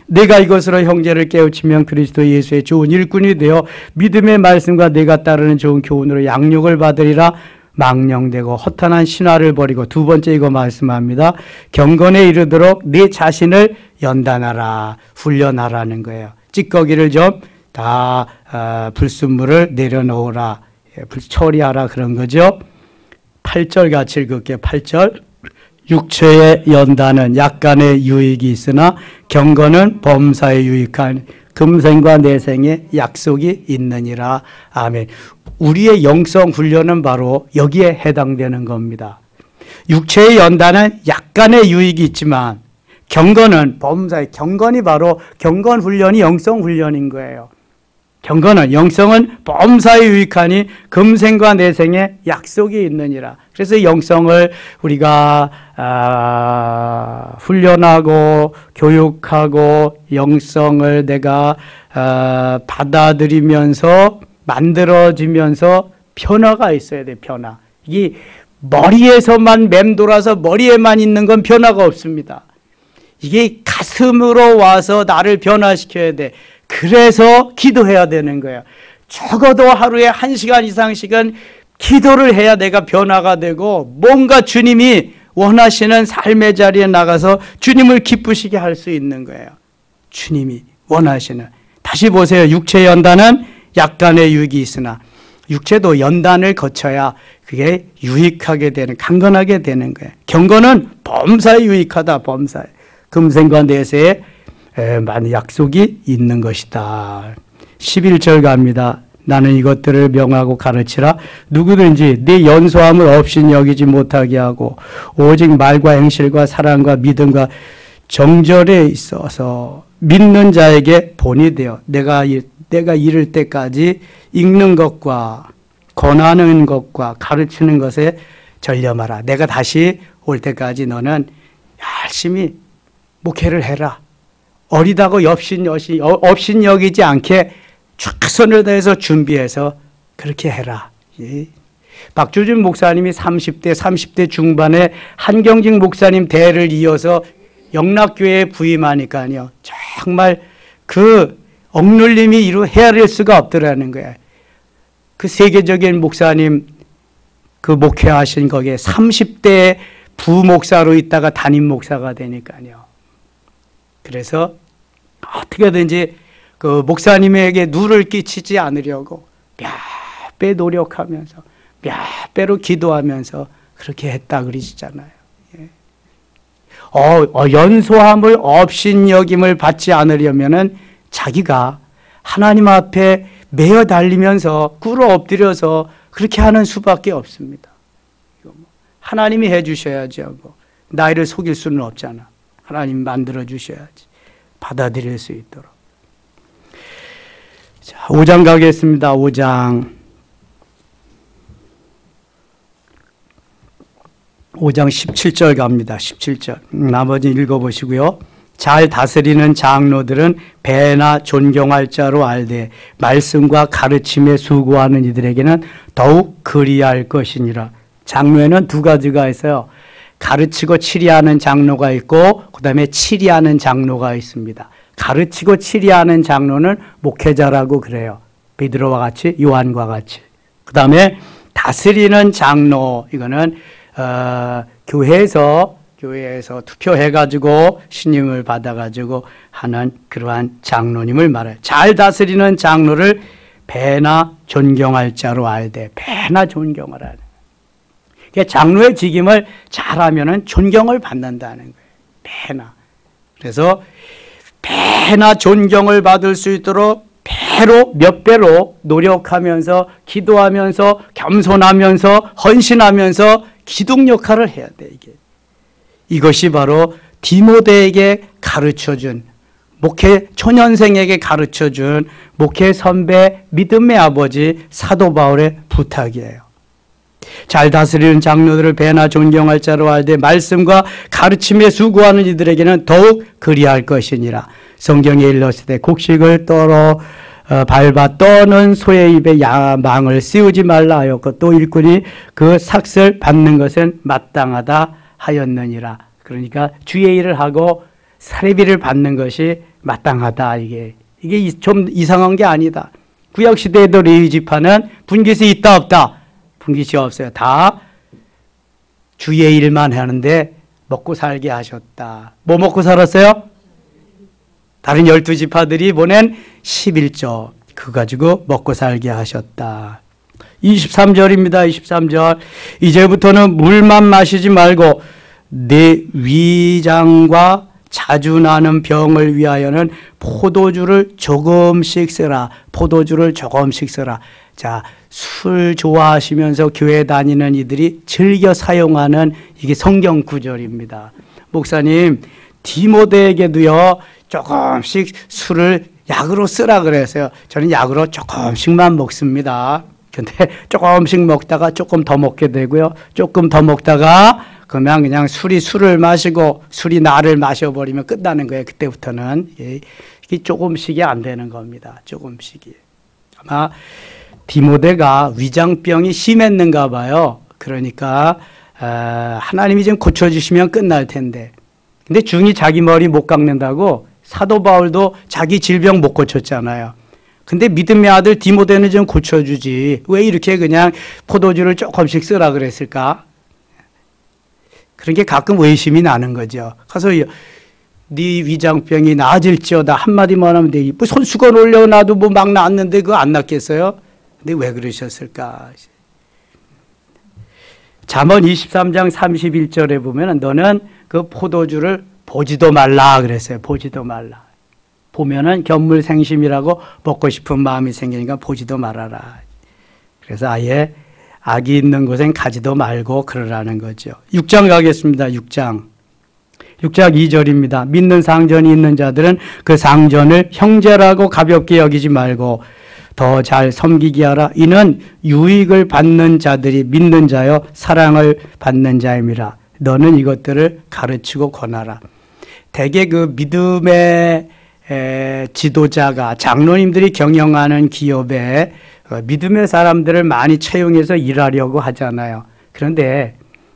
내가 이것으로 형제를 깨우치면 그리스도 예수의 좋은 일꾼이 되어 믿음의 말씀과 내가 따르는 좋은 교훈으로 양육을 받으리라. 망령되고 허탄한 신화를 버리고, 두 번째 이거 말씀합니다. 경건에 이르도록 네 자신을 연단하라, 훈련하라는 거예요. 찌꺼기를 좀 다 불순물을 내려놓으라, 처리하라 그런 거죠. 8절 같이 읽을게요. 8절. 육체의 연단은 약간의 유익이 있으나 경건은 범사에 유익한 금생과 내생의 약속이 있느니라. 아멘. 우리의 영성 훈련은 바로 여기에 해당되는 겁니다. 육체의 연단은 약간의 유익이 있지만 경건은 범사에, 경건이 바로 경건 훈련이 영성 훈련인 거예요. 경건은, 영성은 범사에 유익하니 금생과 내생에 약속이 있느니라. 그래서 영성을 우리가 훈련하고 교육하고 영성을 내가 받아들이면서 만들어지면서 변화가 있어야 돼. 변화. 이게 머리에서만 맴돌아서 머리에만 있는 건 변화가 없습니다. 이게 가슴으로 와서 나를 변화시켜야 돼. 그래서 기도해야 되는 거예요. 적어도 하루에 1시간 이상씩은 기도를 해야 내가 변화가 되고 뭔가 주님이 원하시는 삶의 자리에 나가서 주님을 기쁘시게 할 수 있는 거예요. 주님이 원하시는. 다시 보세요. 육체 연단은 약간의 유익이 있으나 육체도 연단을 거쳐야 그게 유익하게 되는, 강건하게 되는 거예요. 경건은 범사에 유익하다. 범사에. 금생과 내세에 많은 약속이 있는 것이다. 11절 갑니다. 나는 이것들을 명하고 가르치라. 누구든지 네 연소함을 없인 여기지 못하게 하고 오직 말과 행실과 사랑과 믿음과 정절에 있어서 믿는 자에게 본이 되어 내가 이를 때까지 읽는 것과 권하는 것과 가르치는 것에 전념하라. 내가 다시 올 때까지 너는 열심히 목회를 해라. 어리다고 없인 여기지 않게 최선을 다해서 준비해서 그렇게 해라. 예. 박주준 목사님이 30대 중반에 한경직 목사님 대를 이어서 영락교회에 부임하니까요. 정말 그 억눌림이 헤아릴 수가 없더라는 거예요. 그 세계적인 목사님 그 목회하신 거기에 30대 부목사로 있다가 담임 목사가 되니까요. 그래서 어떻게든지 그 목사님에게 누를 끼치지 않으려고 몇 배 노력하면서 몇 배로 기도하면서 그렇게 했다 그러시잖아요. 예. 연소함을 업신여김을 받지 않으려면은 자기가 하나님 앞에 매어 달리면서 꿇어 엎드려서 그렇게 하는 수밖에 없습니다. 하나님이 해 주셔야죠. 나이를 속일 수는 없잖아. 하나님 만들어 주셔야지. 받아들일 수 있도록. 자, 5장 가겠습니다. 5장 17절 갑니다. 17절. 나머지 읽어보시고요. 잘 다스리는 장로들은 배나 존경할 자로 알되 말씀과 가르침에 수고하는 이들에게는 더욱 그리할 것이니라. 장로에는 두 가지가 있어요. 가르치고 치리하는 장로가 있고 그 다음에 치리하는 장로가 있습니다. 가르치고 치리하는 장로는 목회자라고 그래요. 베드로와 같이, 요한과 같이. 그 다음에 다스리는 장로, 이거는 교회에서 투표해가지고 신임을 받아가지고 하는 그러한 장로님을 말해요. 잘 다스리는 장로를 배나 존경할 자로 알되, 배나 존경을 하는. 그러니까 장로의 직임을 잘하면은 존경을 받는다는 거예요. 배나. 그래서 배나 존경을 받을 수 있도록 배로, 몇 배로 노력하면서, 기도하면서, 겸손하면서, 헌신하면서 기둥 역할을 해야 돼, 이게. 이것이 바로 디모데에게 가르쳐준, 목회 초년생에게 가르쳐준 목회 선배, 믿음의 아버지 사도 바울의 부탁이에요. 잘 다스리는 장로들을 배나 존경할 자로 알되 말씀과 가르침에 수고하는 이들에게는 더욱 그리할 것이니라. 성경에 일렀을 곡식을 떨어 밟아 떠는 소의 입에 망을 씌우지 말라 하였고, 또 일꾼이 그 삭슬 받는 것은 마땅하다 하였느니라. 그러니까 주의 일을 하고 사례비를 받는 것이 마땅하다. 이게 좀 이상한 게 아니다. 구약 시대에도 레위 지파는 분깃이 있다 없다? 분깃이 없어요. 다 주의 일만 하는데 먹고 살게 하셨다. 뭐 먹고 살았어요? 다른 12지파들이 보낸 11조 그거 가지고 먹고 살게 하셨다. 23절입니다. 23절. 이제부터는 물만 마시지 말고 내 위장과 자주 나는 병을 위하여는 포도주를 조금씩 쓰라. 포도주를 조금씩 쓰라. 자, 술 좋아하시면서 교회 다니는 이들이 즐겨 사용하는 이게 성경 구절입니다. 목사님, 디모데에게도요, 조금씩 술을 약으로 쓰라 그랬어요. 저는 약으로 조금씩만 먹습니다. 근데 조금씩 먹다가 조금 더 먹게 되고요. 조금 더 먹다가 그냥 술을 마시고 술이 나를 마셔버리면 끝나는 거예요. 그때부터는. 이게 조금씩이 안 되는 겁니다. 조금씩이. 아마 디모데가 위장병이 심했는가 봐요. 그러니까 하나님이 좀 고쳐주시면 끝날 텐데. 근데 중이 자기 머리 못 깎는다고 사도 바울도 자기 질병 못 고쳤잖아요. 근데 믿음의 아들 디모데는 좀 고쳐주지. 왜 이렇게 그냥 포도주를 조금씩 쓰라 그랬을까? 그런 게 가끔 의심이 나는 거죠. 가서 네 위장병이 나아질지어다 한마디만 하면 돼. 뭐 손수건 올려놔도 뭐 막 낫는데 그거 안 낫겠어요? 근데 왜 그러셨을까? 잠언 23장 31절에 보면 너는 그 포도주를 보지도 말라 그랬어요. 보지도 말라. 보면은 견물생심이라고 먹고 싶은 마음이 생기니까 보지도 말아라. 그래서 아예 악이 있는 곳엔 가지도 말고 그러라는 거죠. 6장 가겠습니다. 6장 2절입니다. 믿는 상전이 있는 자들은 그 상전을 형제라고 가볍게 여기지 말고 더 잘 섬기게 하라. 이는 유익을 받는 자들이 믿는 자여 사랑을 받는 자임이라. 너는 이것들을 가르치고 권하라. 대개 그 믿음의 지도자가 장로님들이 경영하는 기업에 믿음의 사람들을 많이 채용해서 일하려고 하잖아요. 그런데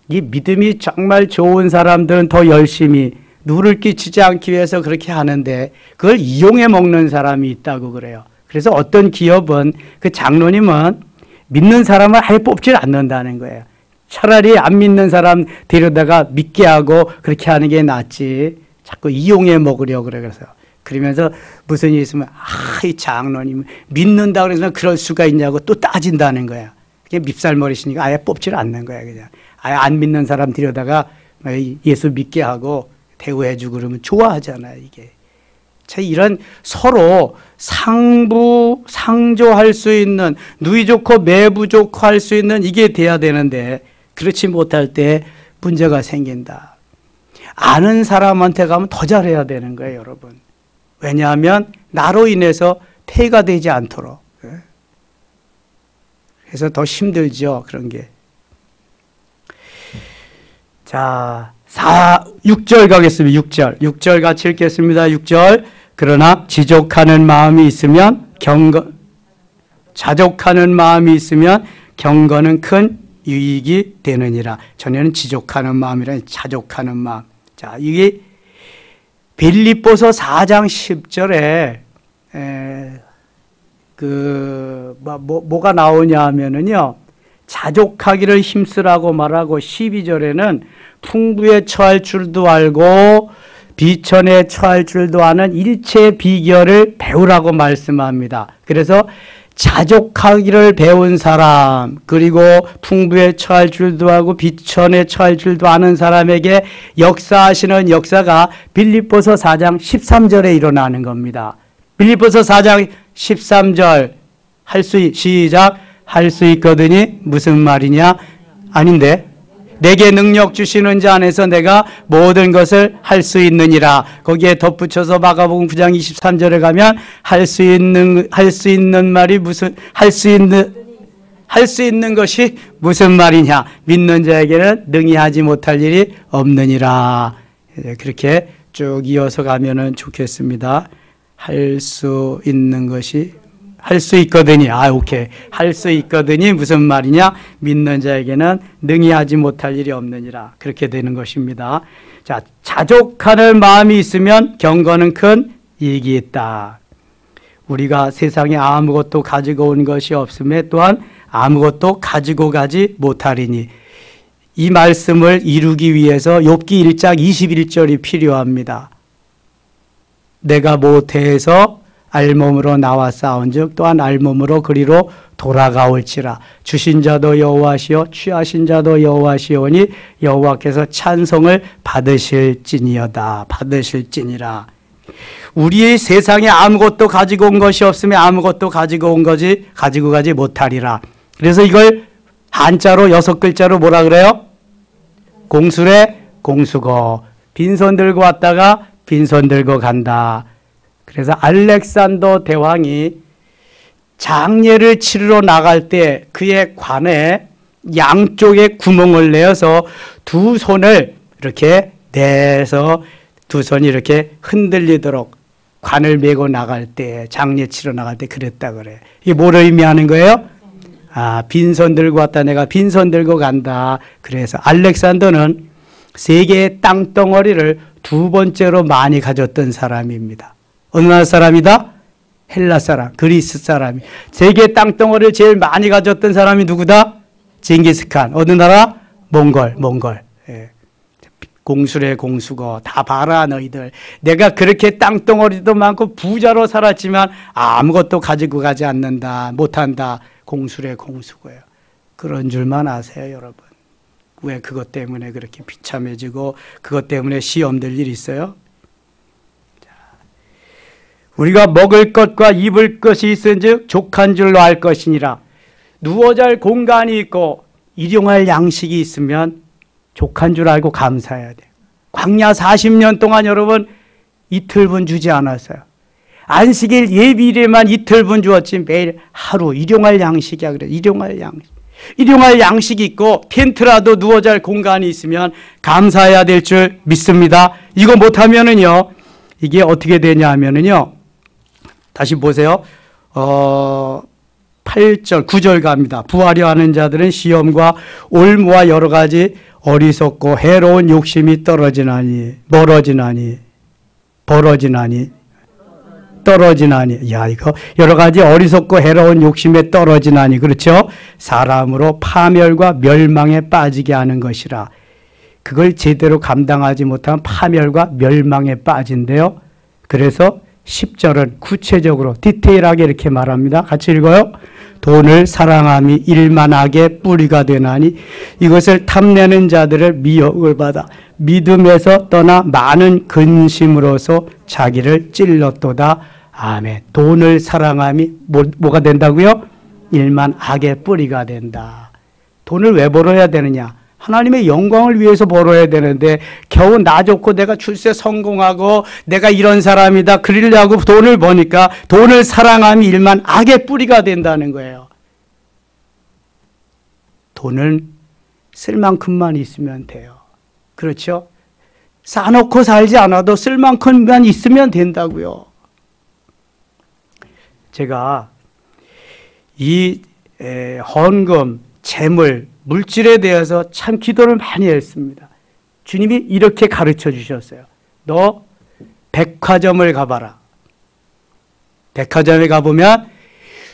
이 믿음이 정말 좋은 사람들은 더 열심히 누를 끼치지 않기 위해서 그렇게 하는데 그걸 이용해 먹는 사람이 있다고 그래요. 그래서 어떤 기업은 그 장로님은 믿는 사람을 아예 뽑질 않는다는 거예요. 차라리 안 믿는 사람 데려다가 믿게 하고 그렇게 하는 게 낫지. 자꾸 이용해 먹으려고 그래. 그러면서 무슨 일 있으면 이 장로님 믿는다 그래서 그럴 수가 있냐고 또 따진다는 거야. 그게 밉살머리시니까 아예 뽑질 않는 거야. 그냥 아예 안 믿는 사람 데려다가 예수 믿게 하고 대우해주고 그러면 좋아하잖아요. 이게 자, 이런 서로 상조할 수 있는 누이 좋고 매부 좋고 할 수 있는 이게 돼야 되는데 그렇지 못할 때 문제가 생긴다. 아는 사람한테 가면 더 잘해야 되는 거예요, 여러분. 왜냐하면 나로 인해서 폐가 되지 않도록. 그래서 더 힘들죠, 그런 게. 자, 6절 가겠습니다. 6절 같이 읽겠습니다. 6절. 그러나 자족하는 마음이 있으면 경건은 큰 유익이 되느니라. 전에는 지족하는 마음이라 자족하는 마음. 자, 이게 빌립보서 4장 10절에 뭐가 나오냐 하면은요. 자족하기를 힘쓰라고 말하고 12절에는 풍부에 처할 줄도 알고 비천에 처할 줄도 아는 일체의 비결을 배우라고 말씀합니다. 그래서 자족하기를 배운 사람, 그리고 풍부에 처할 줄도 알고 비천에 처할 줄도 아는 사람에게 역사하시는 역사가 빌립보서 4장 13절에 일어나는 겁니다. 빌립보서 4장 13절 시작. 할 수 있거든이 무슨 말이냐? 아닌데. 내게 능력 주시는 자 안에서 내가 모든 것을 할 수 있느니라. 거기에 덧붙여서 마가복음 9장 23절에 가면 할 수 있는 말이 무슨 할 수 있는 것이 무슨 말이냐? 믿는 자에게는 능히 하지 못할 일이 없느니라. 그렇게 쭉 이어서 가면은 좋겠습니다. 할 수 있는 것이 할 수 있거든이. 오케이. 할 수 있거든이 무슨 말이냐? 믿는 자에게는 능히 하지 못할 일이 없느니라. 그렇게 되는 것입니다. 자, 자족하는 마음이 있으면 경건은 큰 이익이 있다. 우리가 세상에 아무것도 가지고 온 것이 없음에 또한 아무것도 가지고 가지 못하리니. 이 말씀을 이루기 위해서 욥기 1장 21절이 필요합니다. 내가 모태에서 알몸으로 나와 싸운즉 또한 알몸으로 그리로 돌아가올지라. 주신 자도 여호와시요 취하신 자도 여호와시오니 여호와께서 찬송을 받으실지니어다. 받으실지니라. 우리의 세상에 아무것도 가지고 온 것이 없으면 아무것도 가지고 가지 못하리라. 그래서 이걸 한자로 6글자로 뭐라 그래요? 공수래 공수고. 빈손 들고 왔다가 빈손 들고 간다. 그래서 알렉산더 대왕이 장례를 치르러 나갈 때 그의 관에 양쪽에 구멍을 내어서 두 손을 이렇게 내서 두 손이 이렇게 흔들리도록 관을 메고 나갈 때, 장례 치러 나갈 때 그랬다 그래. 이게 뭐를 의미하는 거예요? 빈손 들고 왔다, 내가 빈손 들고 간다. 그래서 알렉산더는 세계의 땅덩어리를 두 번째로 많이 가졌던 사람입니다. 어느 나라 사람이다? 헬라 사람, 그리스 사람이. 세계 땅덩어리를 제일 많이 가졌던 사람이 누구다? 징기스칸. 어느 나라? 몽골. 예. 공수래 공수고. 다 봐라 너희들. 내가 그렇게 땅덩어리도 많고 부자로 살았지만 아무것도 가지고 가지 않는다. 못한다. 공수래 공수고요. 그런 줄만 아세요, 여러분. 왜 그것 때문에 그렇게 비참해지고 그것 때문에 시험 될 일이 있어요? 우리가 먹을 것과 입을 것이 있은즉 족한 줄로 알 것이니라. 누워 잘 공간이 있고 일용할 양식이 있으면 족한 줄 알고 감사해야 돼요. 광야 40년 동안 여러분 이틀분 주지 않았어요. 안식일 예비일에만 이틀분 주었지 매일 하루 일용할 양식이야. 그래. 일용할 양식이 있고 텐트라도 누워 잘 공간이 있으면 감사해야 될 줄 믿습니다. 이거 못하면은요, 이게 어떻게 되냐 하면은요, 다시 보세요. 8절, 9절 갑니다. 부하려 하는 자들은 시험과 올무와 여러 가지 어리석고 해로운 욕심이 떨어지나니. 야, 이거 여러 가지 어리석고 해로운 욕심에 떨어지나니. 그렇죠? 사람으로 파멸과 멸망에 빠지게 하는 것이라. 그걸 제대로 감당하지 못하면 파멸과 멸망에 빠진대요. 그래서 10절은 구체적으로 디테일하게 이렇게 말합니다. 같이 읽어요. 돈을 사랑함이 일만 악의 뿌리가 되나니 이것을 탐내는 자들을 미혹을 받아 믿음에서 떠나 많은 근심으로서 자기를 찔렀도다. 아멘. 돈을 사랑함이 뭐가 된다고요? 일만 악의 뿌리가 된다. 돈을 왜 벌어야 되느냐? 하나님의 영광을 위해서 벌어야 되는데 겨우 나 좋고 내가 출세 성공하고 내가 이런 사람이다 그러려고 돈을 버니까 돈을 사랑함이 일만 악의 뿌리가 된다는 거예요. 돈은 쓸 만큼만 있으면 돼요. 그렇죠? 싸놓고 살지 않아도 쓸 만큼만 있으면 된다고요. 제가 이 헌금, 재물, 물질에 대해서 참 기도를 많이 했습니다. 주님이 이렇게 가르쳐 주셨어요. 너 백화점을 가봐라. 백화점에 가보면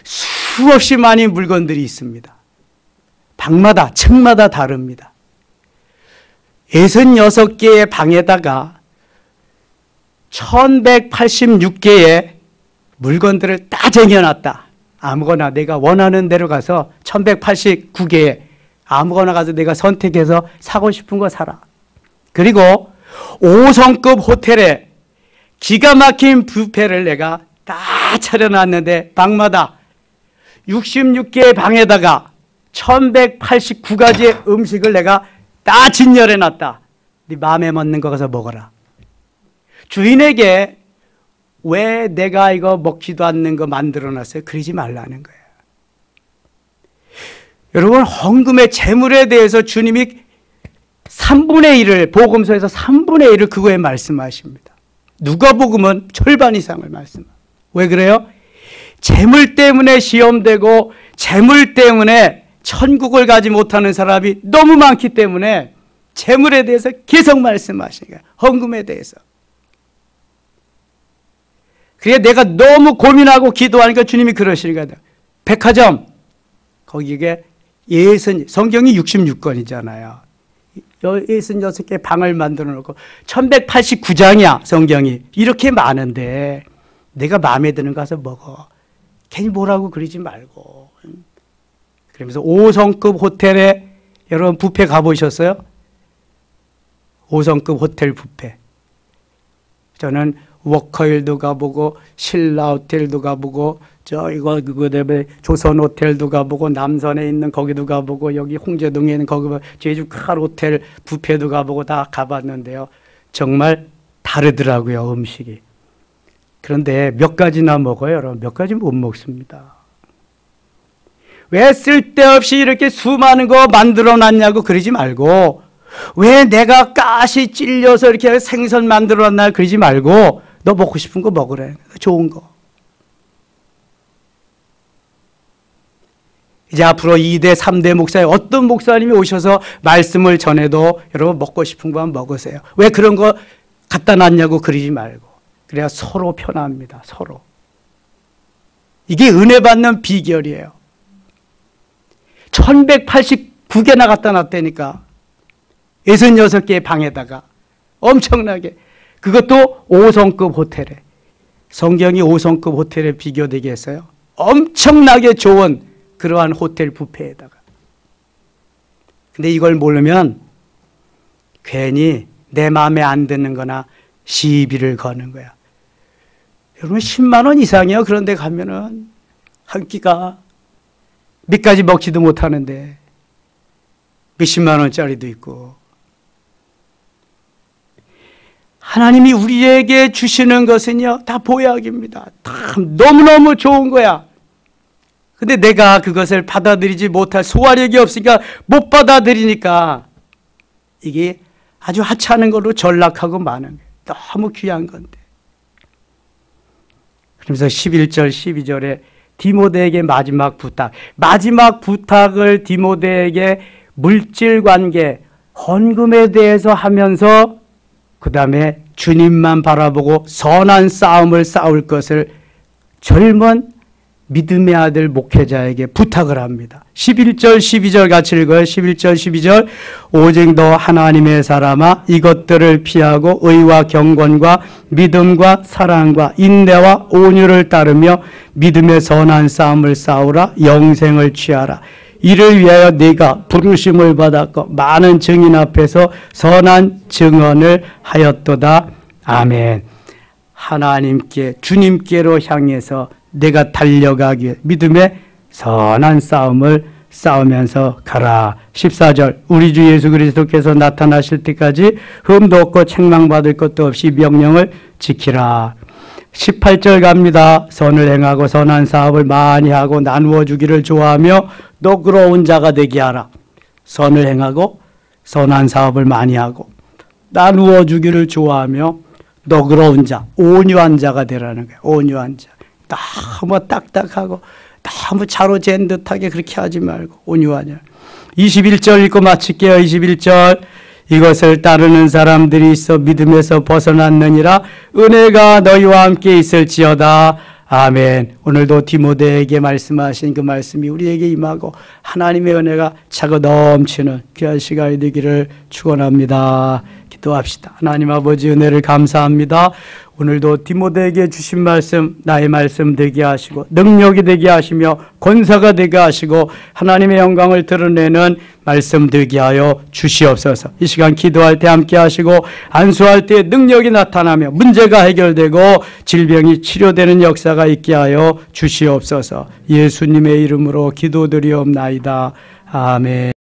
수없이 많은 물건들이 있습니다. 방마다, 층마다 다릅니다. 66개의 방에다가 1186개의 물건들을 다 쟁여놨다. 아무거나 내가 원하는 대로 가서 1189개에 아무거나 가서 내가 선택해서 사고 싶은 거 사라. 그리고 5성급 호텔에 기가 막힌 뷔페를 내가 다 차려놨는데 방마다 66개의 방에다가 1189가지의 음식을 내가 다 진열해놨다. 네 마음에 맞는 거 가서 먹어라. 주인에게 왜 내가 이거 먹지도 않는 거 만들어놨어요? 그러지 말라는 거예요. 여러분, 헌금의 재물에 대해서 주님이 3분의 1을, 복음서에서 3분의 1을 그거에 말씀하십니다. 누가복음은 절반 이상을 말씀합니다. 왜 그래요? 재물 때문에 시험되고 재물 때문에 천국을 가지 못하는 사람이 너무 많기 때문에 재물에 대해서 계속 말씀하시는 거예요. 헌금에 대해서. 그래 내가 너무 고민하고 기도하니까 주님이 그러시는 거예요. 백화점 거기에 성경이 66권이잖아요. 66개 방을 만들어 놓고 1189장이야 성경이. 이렇게 많은데 내가 마음에 드는 거 가서 먹어. 괜히 뭐라고 그러지 말고. 그러면서 5성급 호텔에 여러분 뷔페 가보셨어요? 5성급 호텔 뷔페. 저는 워커힐도 가보고 신라 호텔도 가보고 그다음에 조선 호텔도 가보고 남선에 있는 거기도 가보고 여기 홍제동에 있는 거기 제주 큰 호텔 뷔페도 가보고 다 가봤는데요. 정말 다르더라고요 음식이. 그런데 몇 가지나 먹어요 여러분? 몇 가지 못 먹습니다. 왜 쓸데없이 이렇게 수많은 거 만들어 놨냐고 그러지 말고, 왜 내가 가시 찔려서 이렇게 생선 만들어 놨나 그러지 말고, 너 먹고 싶은 거 먹으래. 좋은 거. 이제 앞으로 2대, 3대 목사님, 어떤 목사님이 오셔서 말씀을 전해도 여러분 먹고 싶은 거만 먹으세요. 왜 그런 거 갖다 놨냐고 그러지 말고. 그래야 서로 편합니다. 서로. 이게 은혜 받는 비결이에요. 1189개나 갖다 놨다니까. 66개의 방에다가 엄청나게. 그것도 5성급 호텔에. 성경이 5성급 호텔에 비교되게 했어요. 엄청나게 좋은 그러한 호텔 뷔페에다가. 근데 이걸 모르면 괜히 내 마음에 안 드는 거나 시비를 거는 거야. 여러분 10만 원 이상이요. 그런데 가면은 한 끼가 몇 가지 먹지도 못하는데 몇십만 원짜리도 있고. 하나님이 우리에게 주시는 것은요 다 보약입니다. 다 너무너무 좋은 거야. 근데 내가 그것을 받아들이지 못할 소화력이 없으니까 못 받아들이니까 이게 아주 하찮은 걸로 전락하고 마는 거예요. 너무 귀한 건데. 그러면서 11절 12절에 디모데에게 마지막 부탁을 디모데에게 물질 관계, 헌금에 대해서 하면서 그 다음에 주님만 바라보고 선한 싸움을 싸울 것을 젊은 믿음의 아들 목회자에게 부탁을 합니다. 11절 12절 같이 읽어요. 11절 12절 오직 너 하나님의 사람아 이것들을 피하고 의와 경건과 믿음과 사랑과 인내와 온유를 따르며 믿음의 선한 싸움을 싸우라. 영생을 취하라. 이를 위하여 네가 부르심을 받았고 많은 증인 앞에서 선한 증언을 하였도다. 아멘. 하나님께 주님께로 향해서 내가 달려가기 위해 믿음의 선한 싸움을 싸우면서 가라. 14절 우리 주 예수 그리스도께서 나타나실 때까지 흠도 없고 책망받을 것도 없이 명령을 지키라. 18절 갑니다. 선을 행하고 선한 사업을 많이 하고 나누어 주기를 좋아하며 너그러운 자가 되게 하라. 선을 행하고 선한 사업을 많이 하고 나누어 주기를 좋아하며 너그러운 자, 온유한 자가 되라는 거예요. 온유한 자. 너무 딱딱하고 너무 자로 잰 듯하게 그렇게 하지 말고 온유하냐. 21절 읽고 마칠게요. 21절 이것을 따르는 사람들이 있어 믿음에서 벗어났느니라. 은혜가 너희와 함께 있을지어다. 아멘. 오늘도 디모데에게 말씀하신 그 말씀이 우리에게 임하고 하나님의 은혜가 차고 넘치는 귀한 시간이 되기를 축원합니다. 기도합시다. 하나님 아버지 은혜를 감사합니다. 오늘도 디모데에게 주신 말씀 나의 말씀 되게 하시고 능력이 되게 하시며 권사가 되게 하시고 하나님의 영광을 드러내는 말씀 되게 하여 주시옵소서. 이 시간 기도할 때 함께 하시고 안수할 때 능력이 나타나며 문제가 해결되고 질병이 치료되는 역사가 있게 하여 주시옵소서. 예수님의 이름으로 기도드리옵나이다. 아멘.